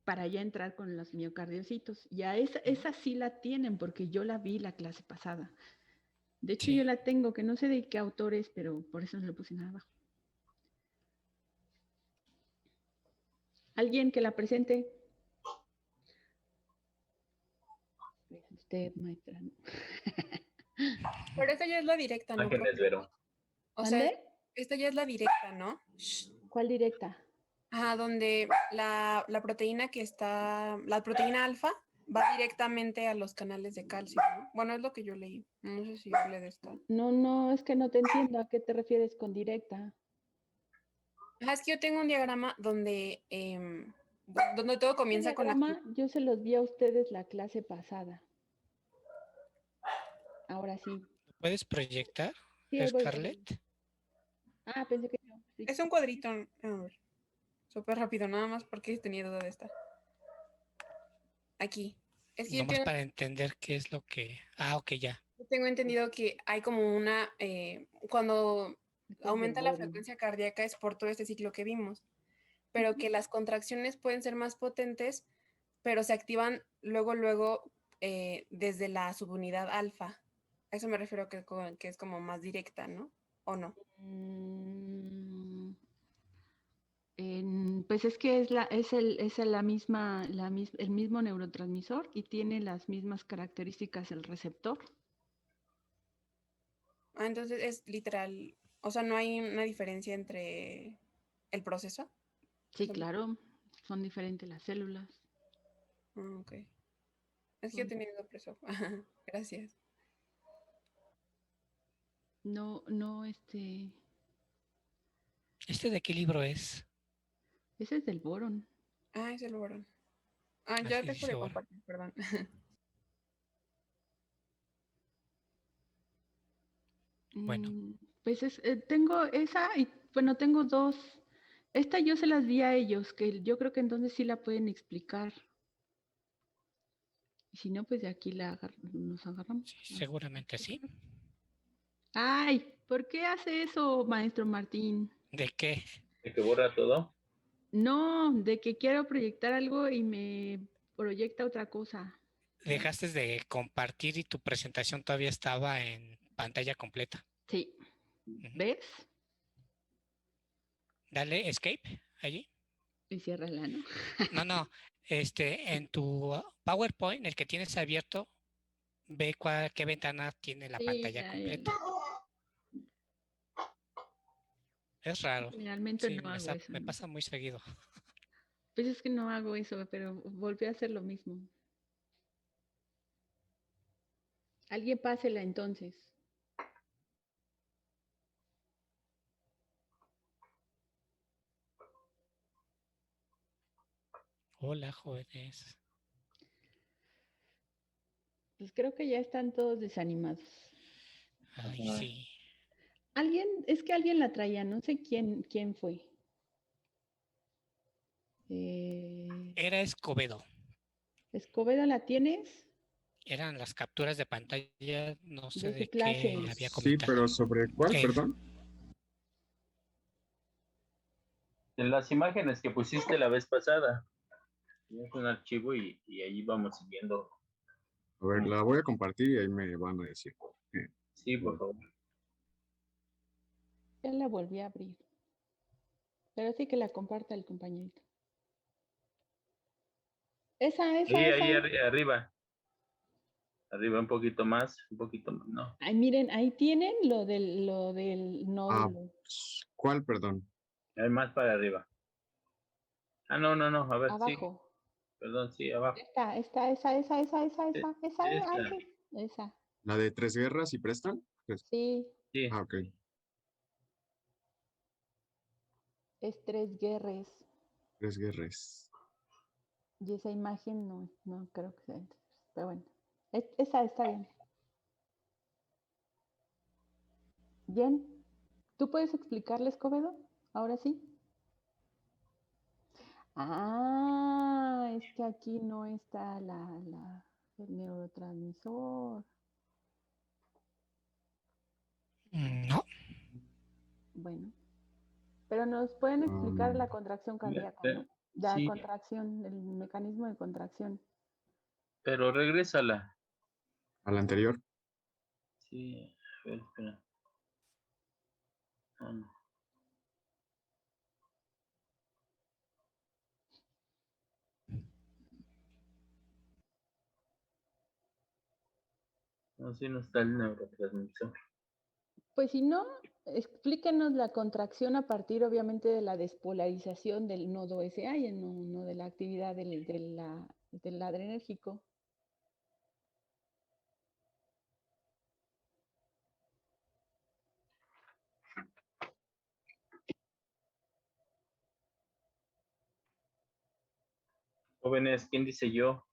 Para ya entrar con los miocardiocitos. Ya esa sí la tienen, porque yo la vi la clase pasada. De hecho, yo la tengo, que no sé de qué autor es, pero por eso no lo puse nada abajo. ¿Alguien que la presente? Usted, maestra. Pero esta ya es la directa, ¿no? Ángeles Verón. O sea, esta ya es la directa, ¿no? ¿Cuál directa? Donde la proteína la proteína alfa va directamente a los canales de calcio, ¿no? Bueno, es lo que yo leí. No sé si hablé de esto. No, es que no te entiendo. ¿A qué te refieres con directa? Es que yo tengo un diagrama donde todo comienza con la... Yo se los vi a ustedes la clase pasada. Ahora sí. ¿Puedes proyectar, sí, Scarlett? Pensé que no. Sí. Es un cuadrito. Súper rápido, nada más porque tenía duda de esta. Aquí. Es que Nomás para entender qué es lo que... ok, ya. Tengo entendido que hay como una... cuando aumenta la frecuencia cardíaca es por todo este ciclo que vimos, pero que las contracciones pueden ser más potentes, pero se activan luego desde la subunidad alfa. A eso me refiero que es como más directa, ¿no? ¿O no? Pues es que es el mismo neurotransmisor y tiene las mismas características el receptor. Entonces es literal, o sea, no hay una diferencia entre el proceso. Sí, claro, son diferentes las células. Ok. Es que yo he tenido preso. Gracias. No, ¿Este de qué libro es? Ese es del boron. Es el boron. Ya dejo de compartir, perdón. Bueno, Pues tengo esa y bueno, tengo dos. Esta yo se las di a ellos, que yo creo que entonces sí la pueden explicar. Y si no, pues de aquí nos agarramos. seguramente sí. Ay, ¿por qué hace eso, maestro Martín? ¿De qué? ¿De que borra todo? No, de que quiero proyectar algo y me proyecta otra cosa. Dejaste de compartir y tu presentación todavía estaba en pantalla completa. Sí. ¿Ves? Dale escape allí. Y ciérrala, ¿no? No, en tu PowerPoint, el que tienes abierto, ve qué ventana tiene la Sí, pantalla ya. completa. Es raro. Realmente Sí, no hago eso. me ¿no? pasa muy seguido. Pues es que no hago eso, pero volví a hacer lo mismo. Alguien pásela entonces. Hola, jóvenes. Pues creo que ya están todos desanimados. Ay, sí. Es que alguien la traía, no sé quién fue. Era Escobedo. ¿Escobedo la tienes? Eran las capturas de pantalla, no sé De su de clase. qué había Sí, comentado. pero ¿sobre cuál, perdón? En las imágenes que pusiste la vez pasada. Tienes un archivo y ahí vamos siguiendo. A ver, la voy a compartir y ahí me van a decir. Sí, por favor. Ya la volví a abrir. Pero sí que la comparta el compañerito. Esa. Ahí arriba. Arriba un poquito más, no. Ay, miren, ahí tienen lo del nódulo. ¿Cuál, perdón? Hay más para arriba. Ah, no, a ver, sí. Abajo. Perdón, sí, abajo. Esa. Esa. ¿La de Tres Guerras y Preston? Sí. Sí. Ah, ok. Es Tres Guerras. Tres Guerras. Y esa imagen no creo que sea. Pero bueno. Esa está bien. Bien. ¿Tú puedes explicarle, Escobedo? Ahora sí. Ah, es que aquí no está el neurotransmisor. No. Bueno. Pero nos pueden explicar la contracción cardíaca, ¿no? La sí. contracción, el mecanismo de contracción. Pero regrésala. ¿A la anterior? Sí, a ver, espera. No. Así no está el neurotransmisor. Pues si no, explíquenos la contracción a partir, obviamente, de la despolarización del nodo SA y no de la actividad del adrenérgico. Jóvenes, ¿quién dice yo?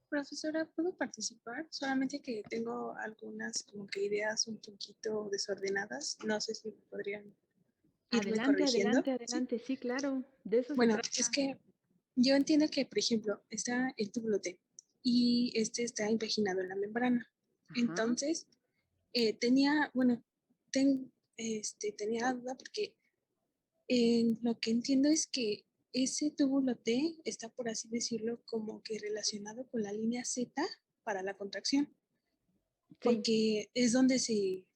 Profesora, ¿puedo participar? Solamente que tengo algunas como que ideas un poquito desordenadas. No sé si podrían irme corrigiendo. Adelante, sí, claro. De eso Bueno, se trata. es que yo entiendo que, por ejemplo, está el túbulo T y este está imaginado en la membrana. Ajá. Entonces, tenía duda porque lo que entiendo es que ese túbulo T está, por así decirlo, como que relacionado con la línea Z para la contracción. Porque es donde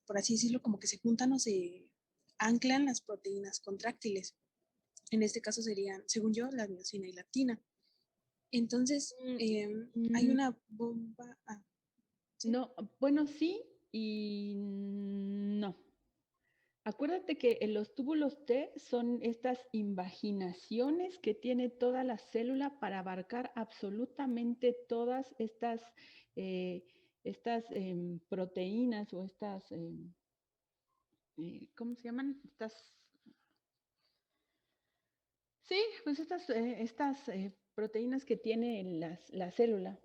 por así decirlo, como que se juntan o se anclan las proteínas contráctiles. En este caso serían, según yo, la miosina y la actina. Entonces, hay una bomba. ¿sí? No, bueno, sí y no. Acuérdate que los túbulos T son estas invaginaciones que tiene toda la célula para abarcar absolutamente todas estas proteínas o ¿cómo se llaman? Sí, pues estas proteínas que tiene la célula.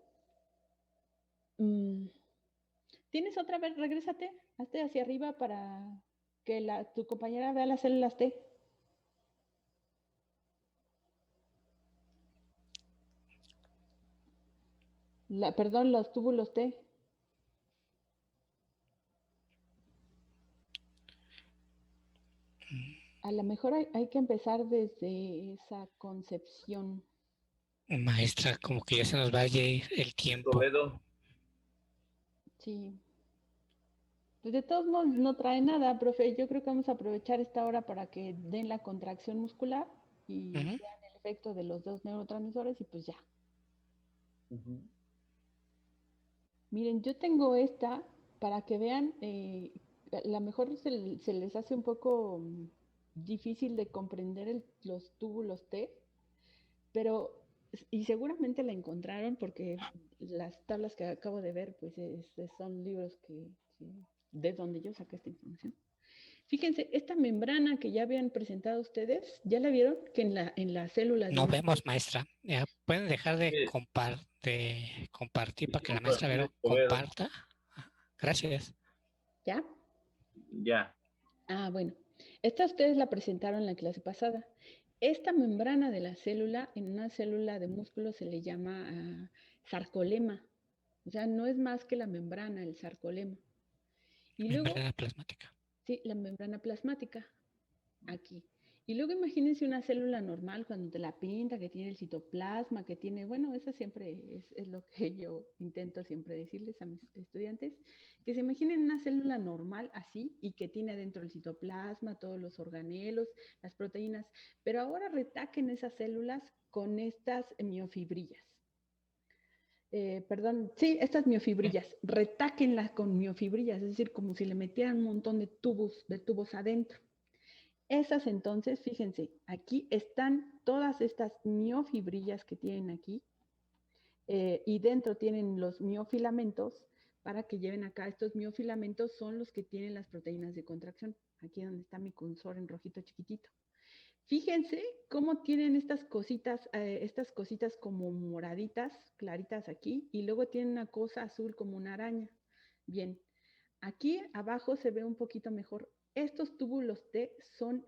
¿Tienes otra vez? Regrésate, hazte hacia arriba para que tu compañera vea las células T. Perdón, los túbulos T. A lo mejor hay que empezar desde esa concepción. Maestra, como que ya se nos va a ir el tiempo. Toledo. Sí. Pues de todos modos no trae nada, profe. Yo creo que vamos a aprovechar esta hora para que den la contracción muscular y vean el efecto de los dos neurotransmisores y pues ya. Miren, yo tengo esta para que vean, a lo mejor se les hace un poco difícil de comprender los túbulos T, pero, y seguramente la encontraron porque las tablas que acabo de ver, pues son libros de donde yo saqué esta información. Fíjense, esta membrana que ya habían presentado ustedes, ¿ya la vieron? Que en la célula... No vemos, maestra. ¿Pueden dejar de compartir para que la maestra Vero comparta? Gracias. ¿Ya? Ya. Ah, bueno. Esta ustedes la presentaron en la clase pasada. Esta membrana de la célula, en una célula de músculo se le llama sarcolema. O sea, no es más que la membrana, el sarcolema. Y Membrana luego, plasmática. Sí, la membrana plasmática, aquí. Y luego imagínense una célula normal cuando te la pinta, que tiene el citoplasma, que tiene, bueno, eso siempre es lo que yo intento siempre decirles a mis estudiantes, que se imaginen una célula normal así y que tiene adentro el citoplasma, todos los organelos, las proteínas, pero ahora retaquen esas células con estas miofibrillas. Estas miofibrillas, retáquenlas con miofibrillas, es decir, como si le metieran un montón de tubos adentro. Esas entonces, fíjense, aquí están todas estas miofibrillas que tienen aquí, y dentro tienen los miofilamentos para que lleven acá. Estos miofilamentos son los que tienen las proteínas de contracción, aquí donde está mi cursor en rojito chiquitito. Fíjense cómo tienen estas cositas como moraditas, claritas aquí, y luego tienen una cosa azul como una araña. Bien, aquí abajo se ve un poquito mejor. Estos túbulos T son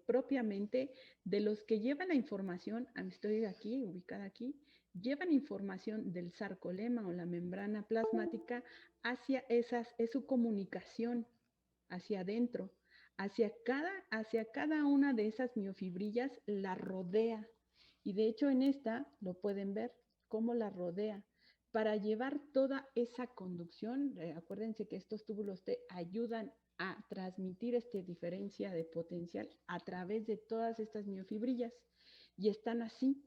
propiamente de los que llevan la información, estoy aquí, ubicada aquí, llevan información del sarcolema o la membrana plasmática hacia su comunicación hacia adentro. Hacia cada una de esas miofibrillas la rodea. Y de hecho en esta lo pueden ver cómo la rodea. Para llevar toda esa conducción, acuérdense que estos túbulos T ayudan a transmitir esta diferencia de potencial a través de todas estas miofibrillas. Y están así.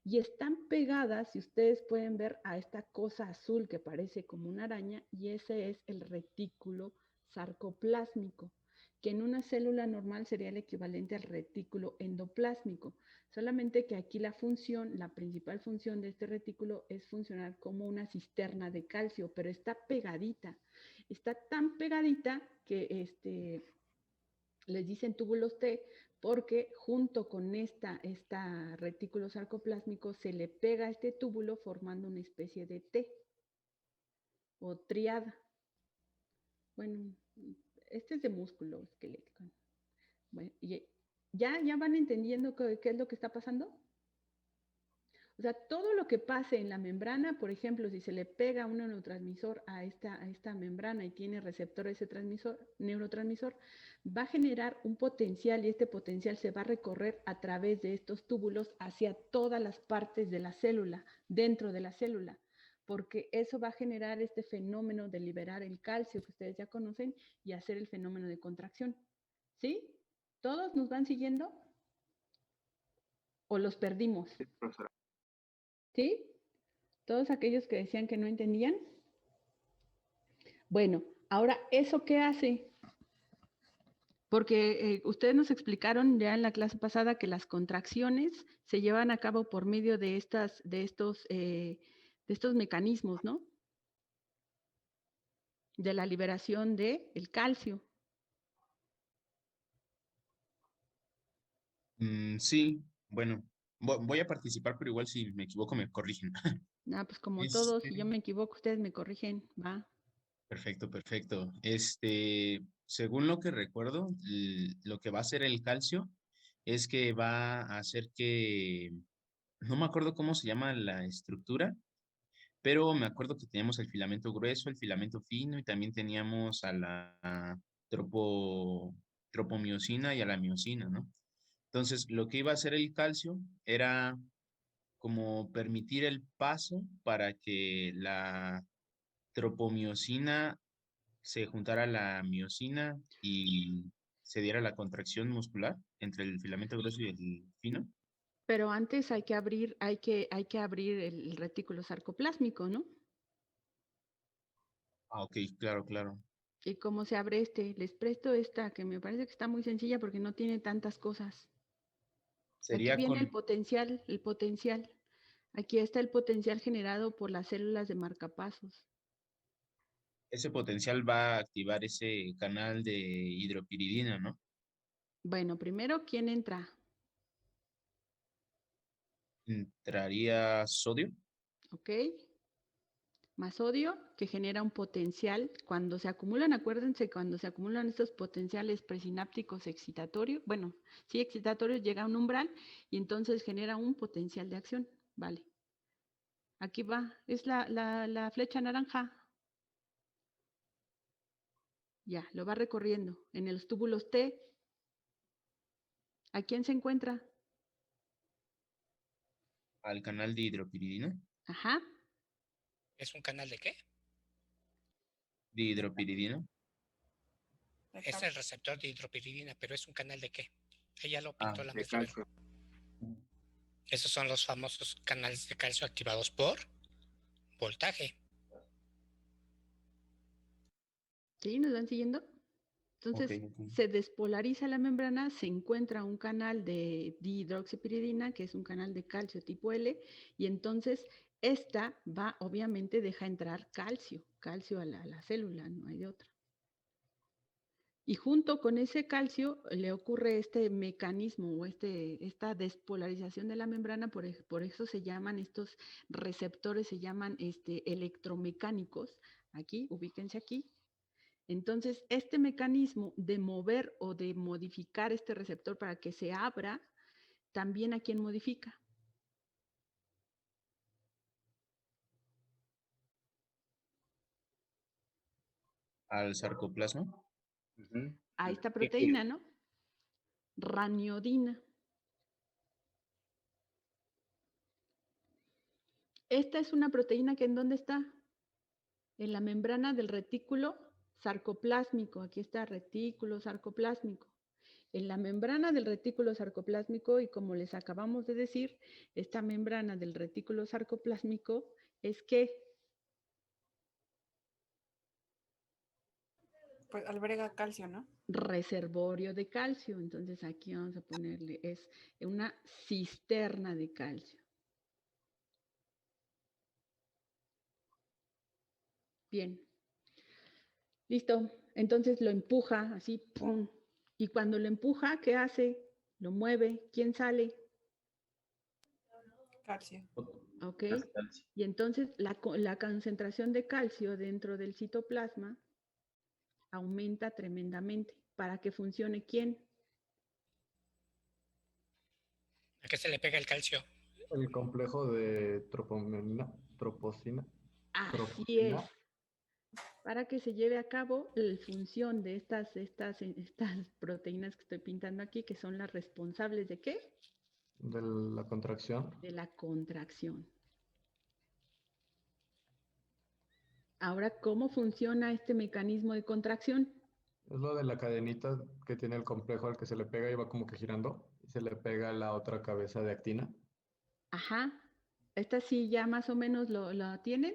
Y están pegadas, si ustedes pueden ver, a esta cosa azul que parece como una araña, y ese es el retículo sarcoplásmico, que en una célula normal sería el equivalente al retículo endoplásmico, solamente que aquí la principal función de este retículo es funcionar como una cisterna de calcio, pero está pegadita, está tan pegadita que les dicen túbulos T, porque junto con esta retículo sarcoplásmico se le pega este túbulo formando una especie de T o triada. Bueno, este es de músculo esquelético. Bueno, ¿ya van entendiendo qué es lo que está pasando? O sea, todo lo que pase en la membrana, por ejemplo, si se le pega un neurotransmisor a esta membrana y tiene receptor ese neurotransmisor, va a generar un potencial y este potencial se va a recorrer a través de estos túbulos hacia todas las partes de la célula, dentro de la célula, porque eso va a generar este fenómeno de liberar el calcio que ustedes ya conocen y hacer el fenómeno de contracción. ¿Sí? ¿Todos nos van siguiendo? ¿O los perdimos? Sí, profesora. ¿Sí? Todos aquellos que decían que no entendían. Bueno, ahora, ¿eso qué hace? Porque ustedes nos explicaron ya en la clase pasada que las contracciones se llevan a cabo por medio de estos mecanismos, ¿no? De la liberación del calcio. Sí, bueno, Voy a participar, pero igual si me equivoco me corrigen. Ah, pues como todos, si yo Este, me equivoco, ustedes me corrigen, va. perfecto, perfecto. Según lo que recuerdo, lo que va a hacer el calcio es que va a hacer que, no me acuerdo cómo se llama la estructura, pero me acuerdo que teníamos el filamento grueso, el filamento fino y también teníamos a la tropo, tropomiosina y a la miosina, ¿no? Entonces, lo que iba a hacer el calcio era como permitir el paso para que la tropomiosina se juntara a la miosina y se diera la contracción muscular entre el filamento grueso y el fino. Pero antes hay que abrir el retículo sarcoplásmico, ¿no? Ah, ok, claro, claro. ¿Y cómo se abre este? Les presto esta, que me parece que está muy sencilla porque no tiene tantas cosas. Aquí Sería viene el con potencial, el potencial. Aquí está el potencial generado por las células de marcapasos. ese potencial va a activar ese canal de hidropiridina, ¿no? Bueno, primero, ¿quién entra? Entraría sodio. ¿Ok? Más sodio, que genera un potencial. Cuando se acumulan, acuérdense, cuando se acumulan estos potenciales presinápticos excitatorios, bueno, sí, excitatorios, llega a un umbral y entonces genera un potencial de acción. Vale. Aquí va, es la flecha naranja. Ya, lo va recorriendo. En los túbulos T, ¿a quién se encuentra? Al canal de hidropiridina. Ajá. ¿Es un canal de qué? De hidropiridina. Es el receptor de hidropiridina, pero ¿es un canal de qué? Ella lo Ah, pintó la De maestra Vero. calcio. Esos son los famosos canales de calcio activados por voltaje. ¿Sí? ¿Nos van siguiendo? Entonces, Ok, ok. se despolariza la membrana, se encuentra un canal de dihidroxipiridina, que es un canal de calcio tipo L, y entonces esta va, obviamente, deja entrar calcio a la célula, no hay de otra. Y junto con ese calcio le ocurre este mecanismo o esta despolarización de la membrana, por eso se llaman estos receptores, se llaman electromecánicos. Aquí, ubíquense aquí. Entonces, este mecanismo de mover o de modificar este receptor para que se abra, también a quién modifica. Al sarcoplasma. A esta proteína, ¿no? Raniodina. Esta es una proteína que ¿en dónde está? En la membrana del retículo sarcoplásmico. Aquí está retículo sarcoplásmico. En la membrana del retículo sarcoplásmico, y como les acabamos de decir, esta membrana del retículo sarcoplásmico es que Pues alberga calcio, ¿no? reservorio de calcio. Entonces aquí vamos a ponerle, es una cisterna de calcio. Bien. Listo. Entonces lo empuja así, ¡pum! Y cuando lo empuja, ¿qué hace? Lo mueve. ¿Quién sale? Calcio. ¿Ok? Y entonces la concentración de calcio dentro del citoplasma aumenta tremendamente. ¿Para que funcione quién? ¿A qué se le pega el calcio? El complejo de troposina. Así es. Para que se lleve a cabo la función de estas proteínas que estoy pintando aquí, que son las responsables ¿de qué? De la contracción. De la contracción. Ahora, ¿cómo funciona este mecanismo de contracción? Es lo de la cadenita que tiene el complejo al que se le pega y va como que girando. Y se le pega a la otra cabeza de actina. Ajá. ¿Esta sí ya más o menos lo tienen?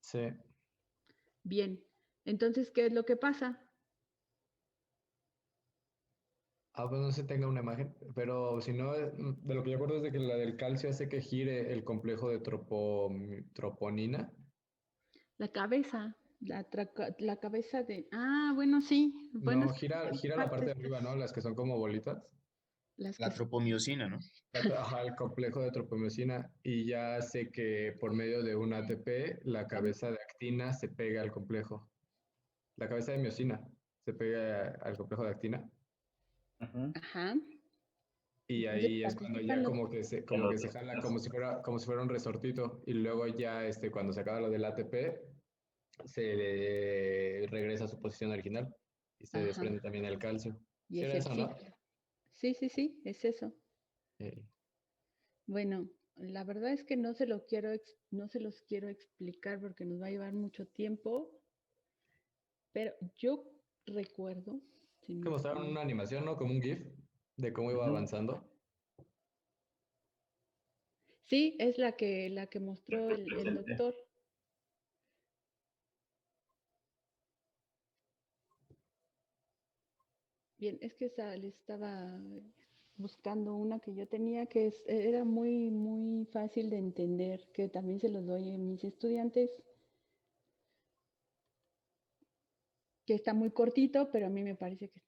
Sí. Bien. Entonces, ¿qué es lo que pasa? Pues no sé si tenga una imagen, pero si no, de lo que yo acuerdo es de que la del calcio hace que gire el complejo de troponina. La cabeza, la cabeza de... Ah, bueno, sí. Bueno, No, gira la parte de arriba, ¿no? Las que son como bolitas. las La que tropomiosina, ¿no? Ajá, el complejo de tropomiosina. Y ya sé que por medio de un ATP, la cabeza de actina se pega al complejo. La cabeza de miosina se pega al complejo de actina. Ajá. Y Entonces ahí es cuando participan ya los... como que se jala como si fuera un resortito. Y luego ya cuando se acaba lo del ATP, se le regresa a su posición original. Y se Ajá. desprende también el calcio. Y ¿Sí es era el eso, no? ciclo. Sí, sí, sí, es eso. Eh, Bueno, la verdad es que no se los quiero explicar porque nos va a llevar mucho tiempo, pero yo recuerdo, si que no mostraron estoy- una animación, ¿no? Como un GIF de cómo iba avanzando. sí, es la que mostró el doctor. Bien, es que le estaba buscando una que yo tenía que era muy, muy fácil de entender, que también se los doy a mis estudiantes, que está muy cortito, pero a mí me parece que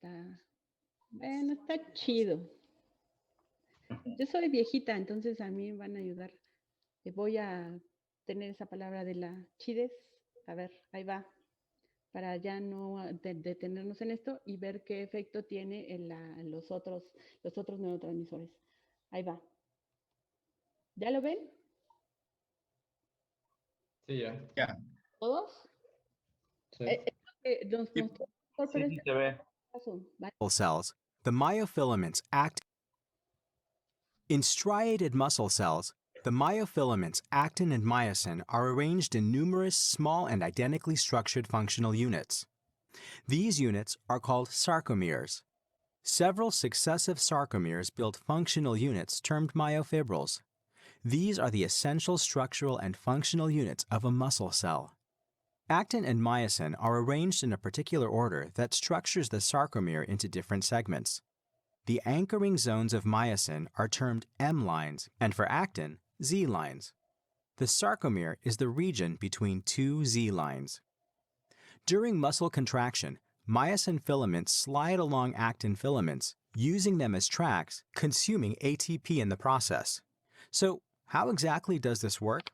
bueno, está chido. Yo soy viejita, entonces a mí me van a ayudar. Voy a tener esa palabra de la chidez. A ver, ahí va. Para ya no detenernos en esto y ver qué efecto tiene en los otros neurotransmisores. Ahí va. ¿Ya lo ven? Sí, ya. Ya. ¿Todos? Sí. Nos mostró por este caso, ¿vale? Cells, the myofilaments act. In striated muscle cells, the myofilaments actin and myosin are arranged in numerous small and identically structured functional units. These units are called sarcomeres. Several successive sarcomeres build functional units termed myofibrils. These are the essential structural and functional units of a muscle cell. Actin and myosin are arranged in a particular order that structures the sarcomere into different segments. The anchoring zones of myosin are termed M lines, and for actin, Z lines. The sarcomere is the region between two Z lines. During muscle contraction, myosin filaments slide along actin filaments, using them as tracks, consuming ATP in the process. So, how exactly does this work?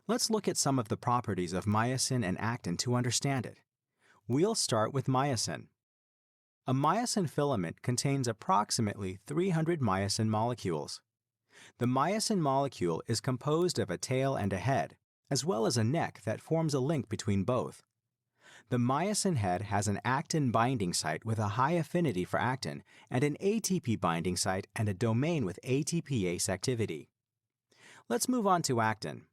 Let's look at some of the properties of myosin and actin to understand it. We'll start with myosin. A myosin filament contains approximately 300 myosin molecules. The myosin molecule is composed of a tail and a head, as well as a neck that forms a link between both. The myosin head has an actin binding site with a high affinity for actin and an ATP binding site and a domain with ATPase activity. Let's move on to actin.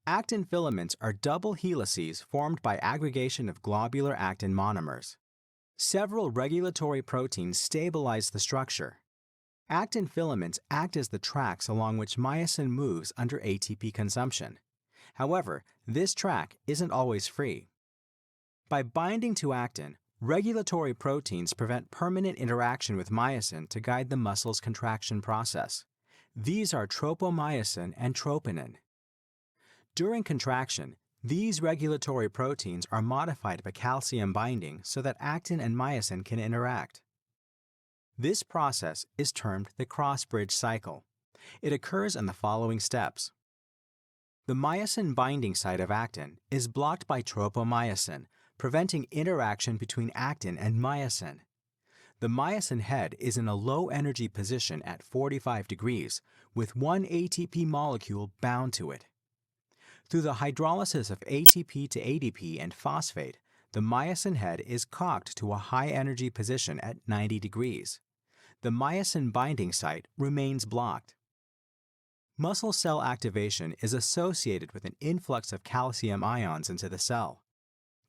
Actin filaments are double helices formed by aggregation of globular actin monomers. Several regulatory proteins stabilize the structure. Actin filaments act as the tracks along which myosin moves under ATP consumption. However, this track isn't always free. By binding to actin, regulatory proteins prevent permanent interaction with myosin to guide the muscle's contraction process. These are tropomyosin and troponin. During contraction, these regulatory proteins are modified by calcium binding so that actin and myosin can interact. This process is termed the cross-bridge cycle. It occurs in the following steps. The myosin binding site of actin is blocked by tropomyosin, preventing interaction between actin and myosin. The myosin head is in a low-energy position at 45 degrees, with one ATP molecule bound to it. Through the hydrolysis of ATP to ADP and phosphate, the myosin head is cocked to a high-energy position at 90 degrees. The myosin binding site remains blocked. Muscle cell activation is associated with an influx of calcium ions into the cell.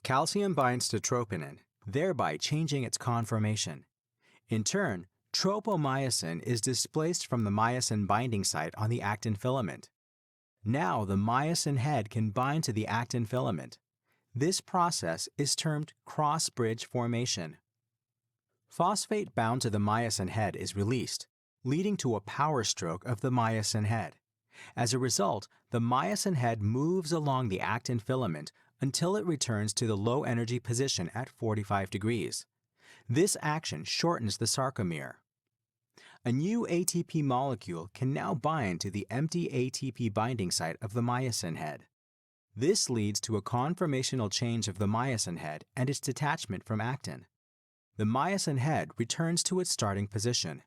Calcium binds to troponin, thereby changing its conformation. In turn, tropomyosin is displaced from the myosin binding site on the actin filament. Now the myosin head can bind to the actin filament. This process is termed cross-bridge formation. Phosphate bound to the myosin head is released, leading to a power stroke of the myosin head. As a result, the myosin head moves along the actin filament until it returns to the low-energy position at 45 degrees. This action shortens the sarcomere. A new ATP molecule can now bind to the empty ATP binding site of the myosin head. This leads to a conformational change of the myosin head and its detachment from actin. The myosin head returns to its starting position.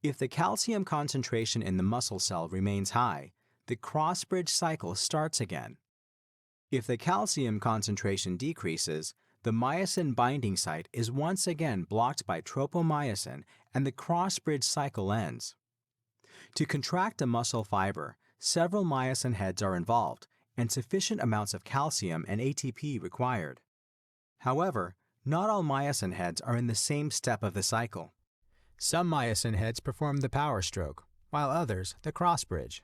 If the calcium concentration in the muscle cell remains high, the cross-bridge cycle starts again. If the calcium concentration decreases, the myosin binding site is once again blocked by tropomyosin and the cross-bridge cycle ends. To contract a muscle fiber, several myosin heads are involved and sufficient amounts of calcium and ATP required. However, not all myosin heads are in the same step of the cycle. Some myosin heads perform the power stroke, while others the cross-bridge.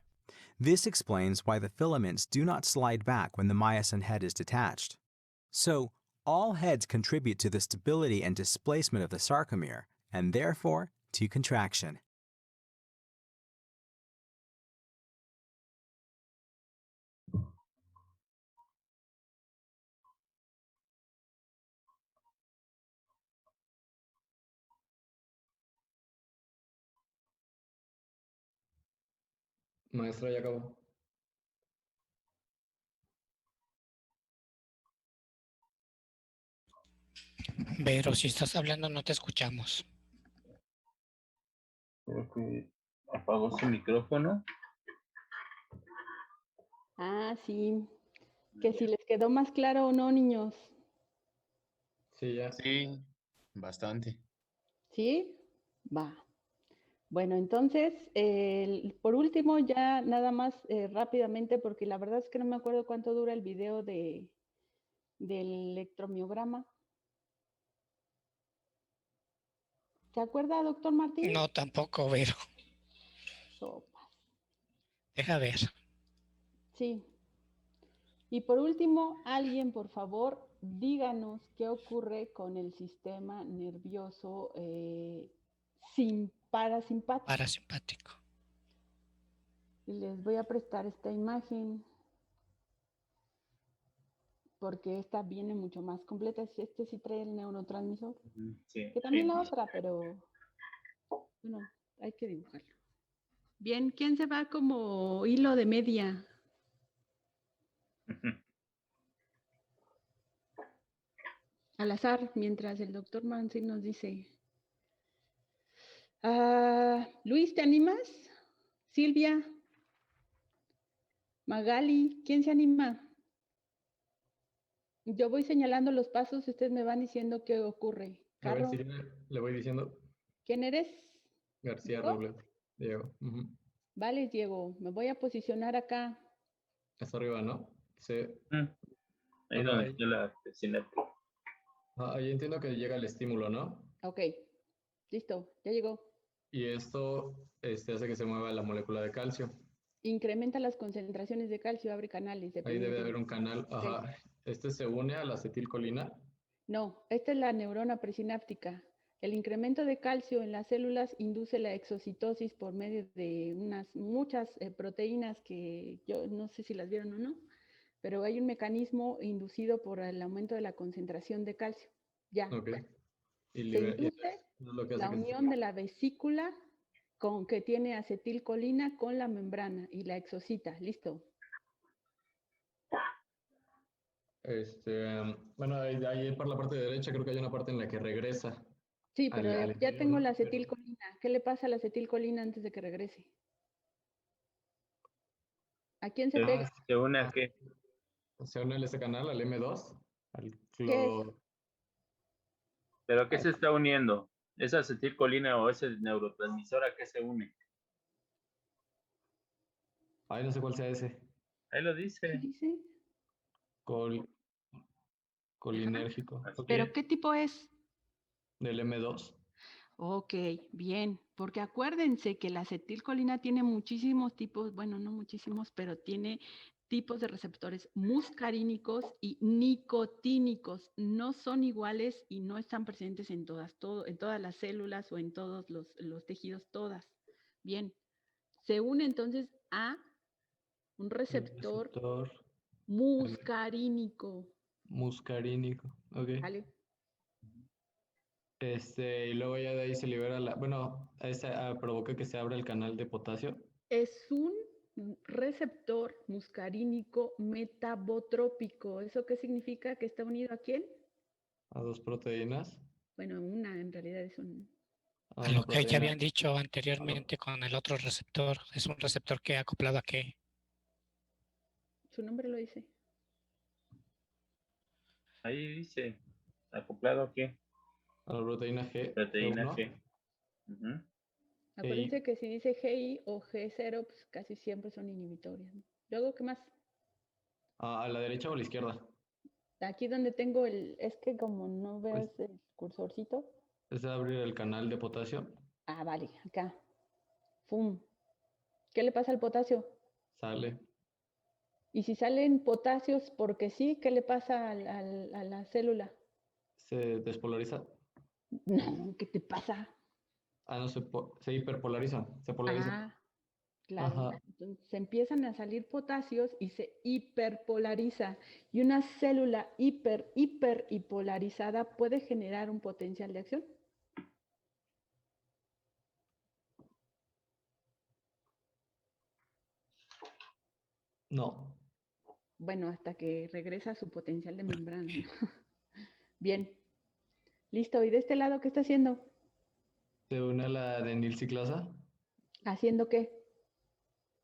This explains why the filaments do not slide back when the myosin head is detached. So, all heads contribute to the stability and displacement of the sarcomere, and therefore to contraction. Maestra, ya acabó. Pero si estás hablando no te escuchamos. Creo que apagó su micrófono. Ah, sí. Que si les quedó más claro o no, niños. Sí, ya. Sí, bastante. ¿Sí? Va. Bueno, entonces, por último, ya nada más rápidamente, porque la verdad es que no me acuerdo cuánto dura el video del electromiograma. ¿Se acuerda, doctor Martín? No, tampoco, Vero. Sopas. Deja ver. Sí. Y por último, alguien, por favor, díganos qué ocurre con el sistema nervioso parasimpático. Parasimpático. Les voy a prestar esta imagen porque esta viene mucho más completa. Este sí trae el neurotransmisor, Sí. que también la otra, pero bueno, hay que dibujarlo. Bien, ¿quién se va como hilo de media? Al azar, mientras el doctor Mancín nos dice. Luis, ¿te animas? Silvia, Magali, ¿quién se anima? Yo voy señalando los pasos y ustedes me van diciendo qué ocurre. A ver, Carro, Sirena, le voy diciendo. ¿quién eres? García ¿Diego? Robles. Diego. Ujú. Vale, Diego, me voy a posicionar acá. Hasta arriba, ¿no? Sí. Ahí donde está la sináptica. Ahí entiendo que llega el estímulo, ¿no? Ok, listo, ya llegó. Y esto hace que se mueva la molécula de calcio. Incrementa las concentraciones de calcio, abre canales. Ahí debe dependiendo haber de- un canal. Ajá. Este se une a la acetilcolina. No, esta es la neurona presináptica. El incremento de calcio en las células induce la exocitosis por medio de muchas proteínas que yo no sé si las vieron o no, pero hay un mecanismo inducido por el aumento de la concentración de calcio. Ya. Ok. Se induce lo que hace la que se- unión de la vesícula que tiene acetilcolina con la membrana y la exocita. Listo. Bueno, ahí por la parte derecha creo que hay una parte en la que regresa. Sí, pero al ya interior, tengo ¿no? la acetilcolina. ¿Qué le pasa a la acetilcolina antes de que regrese? ¿A quién se pega? ¿Se une a qué? Se une a ese canal, al M2, al ¿Qué es? ¿Pero a qué se está uniendo? ¿Es acetilcolina o ese neurotransmisor a qué se une? Ay, no sé cuál sea ese. Ahí lo dice. ¿Dice? Colinérgico. Ok. ¿Pero qué tipo es? Del M2. Ok, bien, porque acuérdense que la acetilcolina tiene muchísimos tipos, bueno, no muchísimos, pero tiene tipos de receptores muscarínicos y nicotínicos. No son iguales y no están presentes en todas las células o en todos los tejidos, todas. Bien, se une entonces a un receptor muscarínico. Muscarínico. Ok. ¿Vale? Y luego ya de ahí se libera provoca que se abra el canal de potasio. Es un receptor muscarínico metabotrópico. ¿Eso qué significa? ¿Que está unido a quién? A 2 proteínas. Bueno, una en realidad es un... A A una lo que ya proteína. habían dicho anteriormente con el otro receptor, es un receptor que acoplado a qué. Su nombre lo dice. Ahí dice, ¿acoplado a qué? A la proteína G. Proteína G1. G. Ujú. Acuérdense que si dice GI o G0, pues casi siempre son inhibitorios, ¿no? Luego, ¿qué más? ¿A la derecha o a la izquierda? Aquí donde tengo es que como no veo Pues- el cursorcito. Es abrir el canal de potasio. Ah, vale, acá. ¡Fum! ¿Qué le pasa al potasio? Sale. Y si salen potasios porque sí, ¿qué le pasa a la célula? Se despolariza. No, ¿qué te pasa? No, se hiperpolariza. Se polariza. Ah, claro. Ajá. Entonces se empiezan a salir potasios y se hiperpolariza. Y una célula hiperpolarizada puede generar un potencial de acción. No. Bueno, hasta que regresa a su potencial de membrana, ¿no? Bien. Listo. ¿Y de este lado qué está haciendo? Se une a la adenilciclasa, ¿Haciendo qué?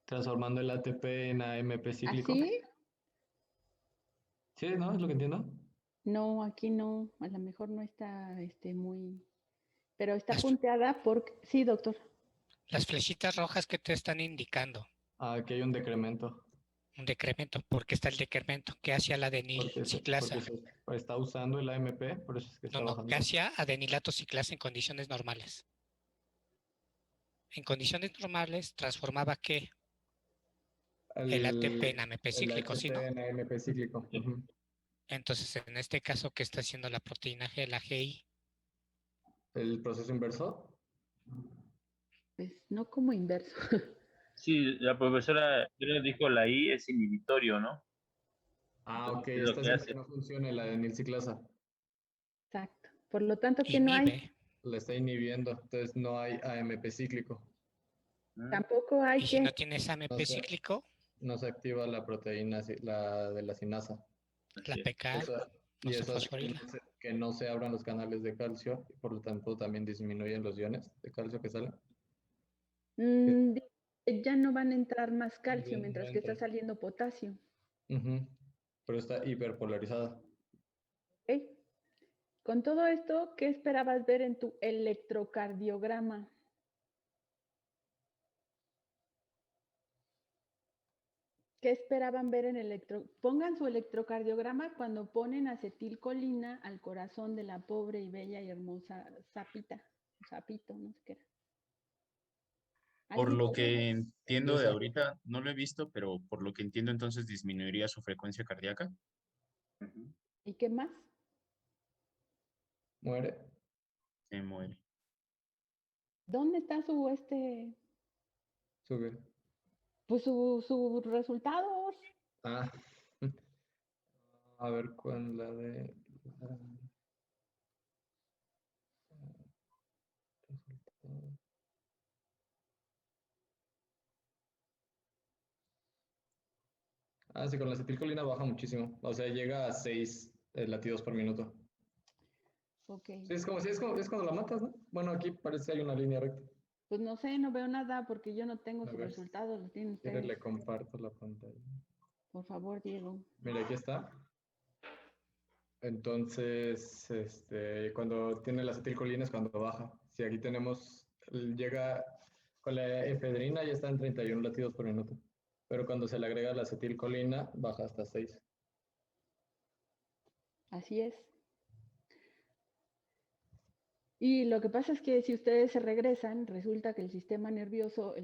transformando el ATP en AMP cíclico. ¿Así? Sí, ¿no? Es lo que entiendo. No, aquí no. A lo mejor no está muy... Pero está Las- punteada porque... Sí, doctor. Las flechitas rojas que te están indicando Aquí hay un decremento. un decremento. ¿Por qué está el decremento? ¿Qué hace a la Porque adenilciclasa? se está usando el AMP, por eso es que está No, bajando. ¿qué hacía adenilato ciclasa en condiciones normales? En condiciones normales transformaba ¿qué? El ATP en AMP cíclico, ¿sí, no? en AMP cíclico. Ujú. Entonces, en este caso, ¿qué está haciendo la proteína G, la GI? El proceso inverso. Pues no como inverso. Sí, la profesora Vera dijo la I es inhibitorio, ¿no? Ok, Es lo está que haciendo hace. que no funcione la adenilciclasa. Exacto. Por lo tanto, ¿qué no hay? Inhibe. La está inhibiendo, entonces no hay AMP cíclico. Tampoco hay Y si no que... tienes AMP No se- cíclico, No se activa la proteína, la de la sinasa. la PK no Y se eso hace fosforila. que no se abran los canales de calcio y por lo tanto también disminuyen los iones de calcio que salen. Ya no van a entrar más calcio Ya no mientras que está entra. saliendo potasio. Ujú. Pero está hiperpolarizada. ¿Ok? Con todo esto, ¿qué esperabas ver en tu electrocardiograma? ¿Qué esperaban ver en Pongan su electrocardiograma cuando ponen acetilcolina al corazón de la pobre y bella y hermosa sapita. Sapito, no sé qué era. Por ¿Alguien lo sabe? que entiendo de Esa. ahorita, no lo he visto, pero por lo que entiendo entonces disminuiría su frecuencia cardíaca. ¿Y qué más? Muere. Se muere. ¿Dónde está Sube. pues sus resultados? A ver cuál la de. Sí, con la acetilcolina baja muchísimo. O sea, llega a 6 latidos por minuto. Ok. Sí, es cuando la matas, ¿no? Bueno, aquí parece que hay una línea recta. Pues no sé, no veo nada porque yo no tengo A sus ver, resultados, los tienen si quieres ustedes. le comparto la pantalla. Por favor, Diego. Mira, aquí está. Entonces, cuando tiene la acetilcolina es cuando baja. Si aquí llega con la efedrina ya está en 31 latidos por minuto. Pero cuando se le agrega la acetilcolina baja hasta 6. Así es. Y lo que pasa es que si ustedes se regresan, resulta que el sistema nervioso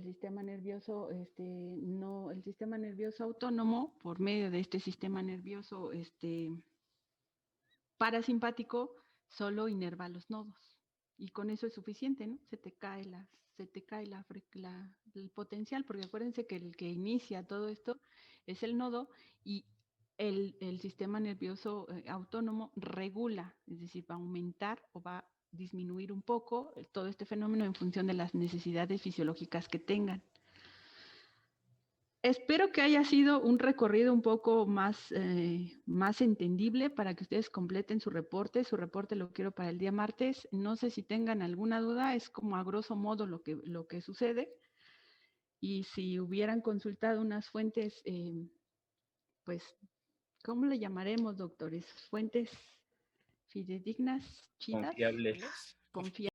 autónomo, por medio de este sistema nervioso parasimpático, solo inerva los nodos. Y con eso es suficiente, ¿no? Se te cae el potencial, porque acuérdense que el que inicia todo esto es el nodo y el sistema nervioso autónomo regula, es decir, va a aumentar o va a disminuir un poco todo este fenómeno en función de las necesidades fisiológicas que tengan. Espero que haya sido un recorrido un poco más entendible para que ustedes completen su reporte. Su reporte lo quiero para el día martes. No sé si tengan alguna duda, es como a grosso modo lo que sucede. Y si hubieran consultado unas fuentes, pues, ¿cómo le llamaremos, doctores? Fuentes fidedignas, chidas, Confiables. confiables.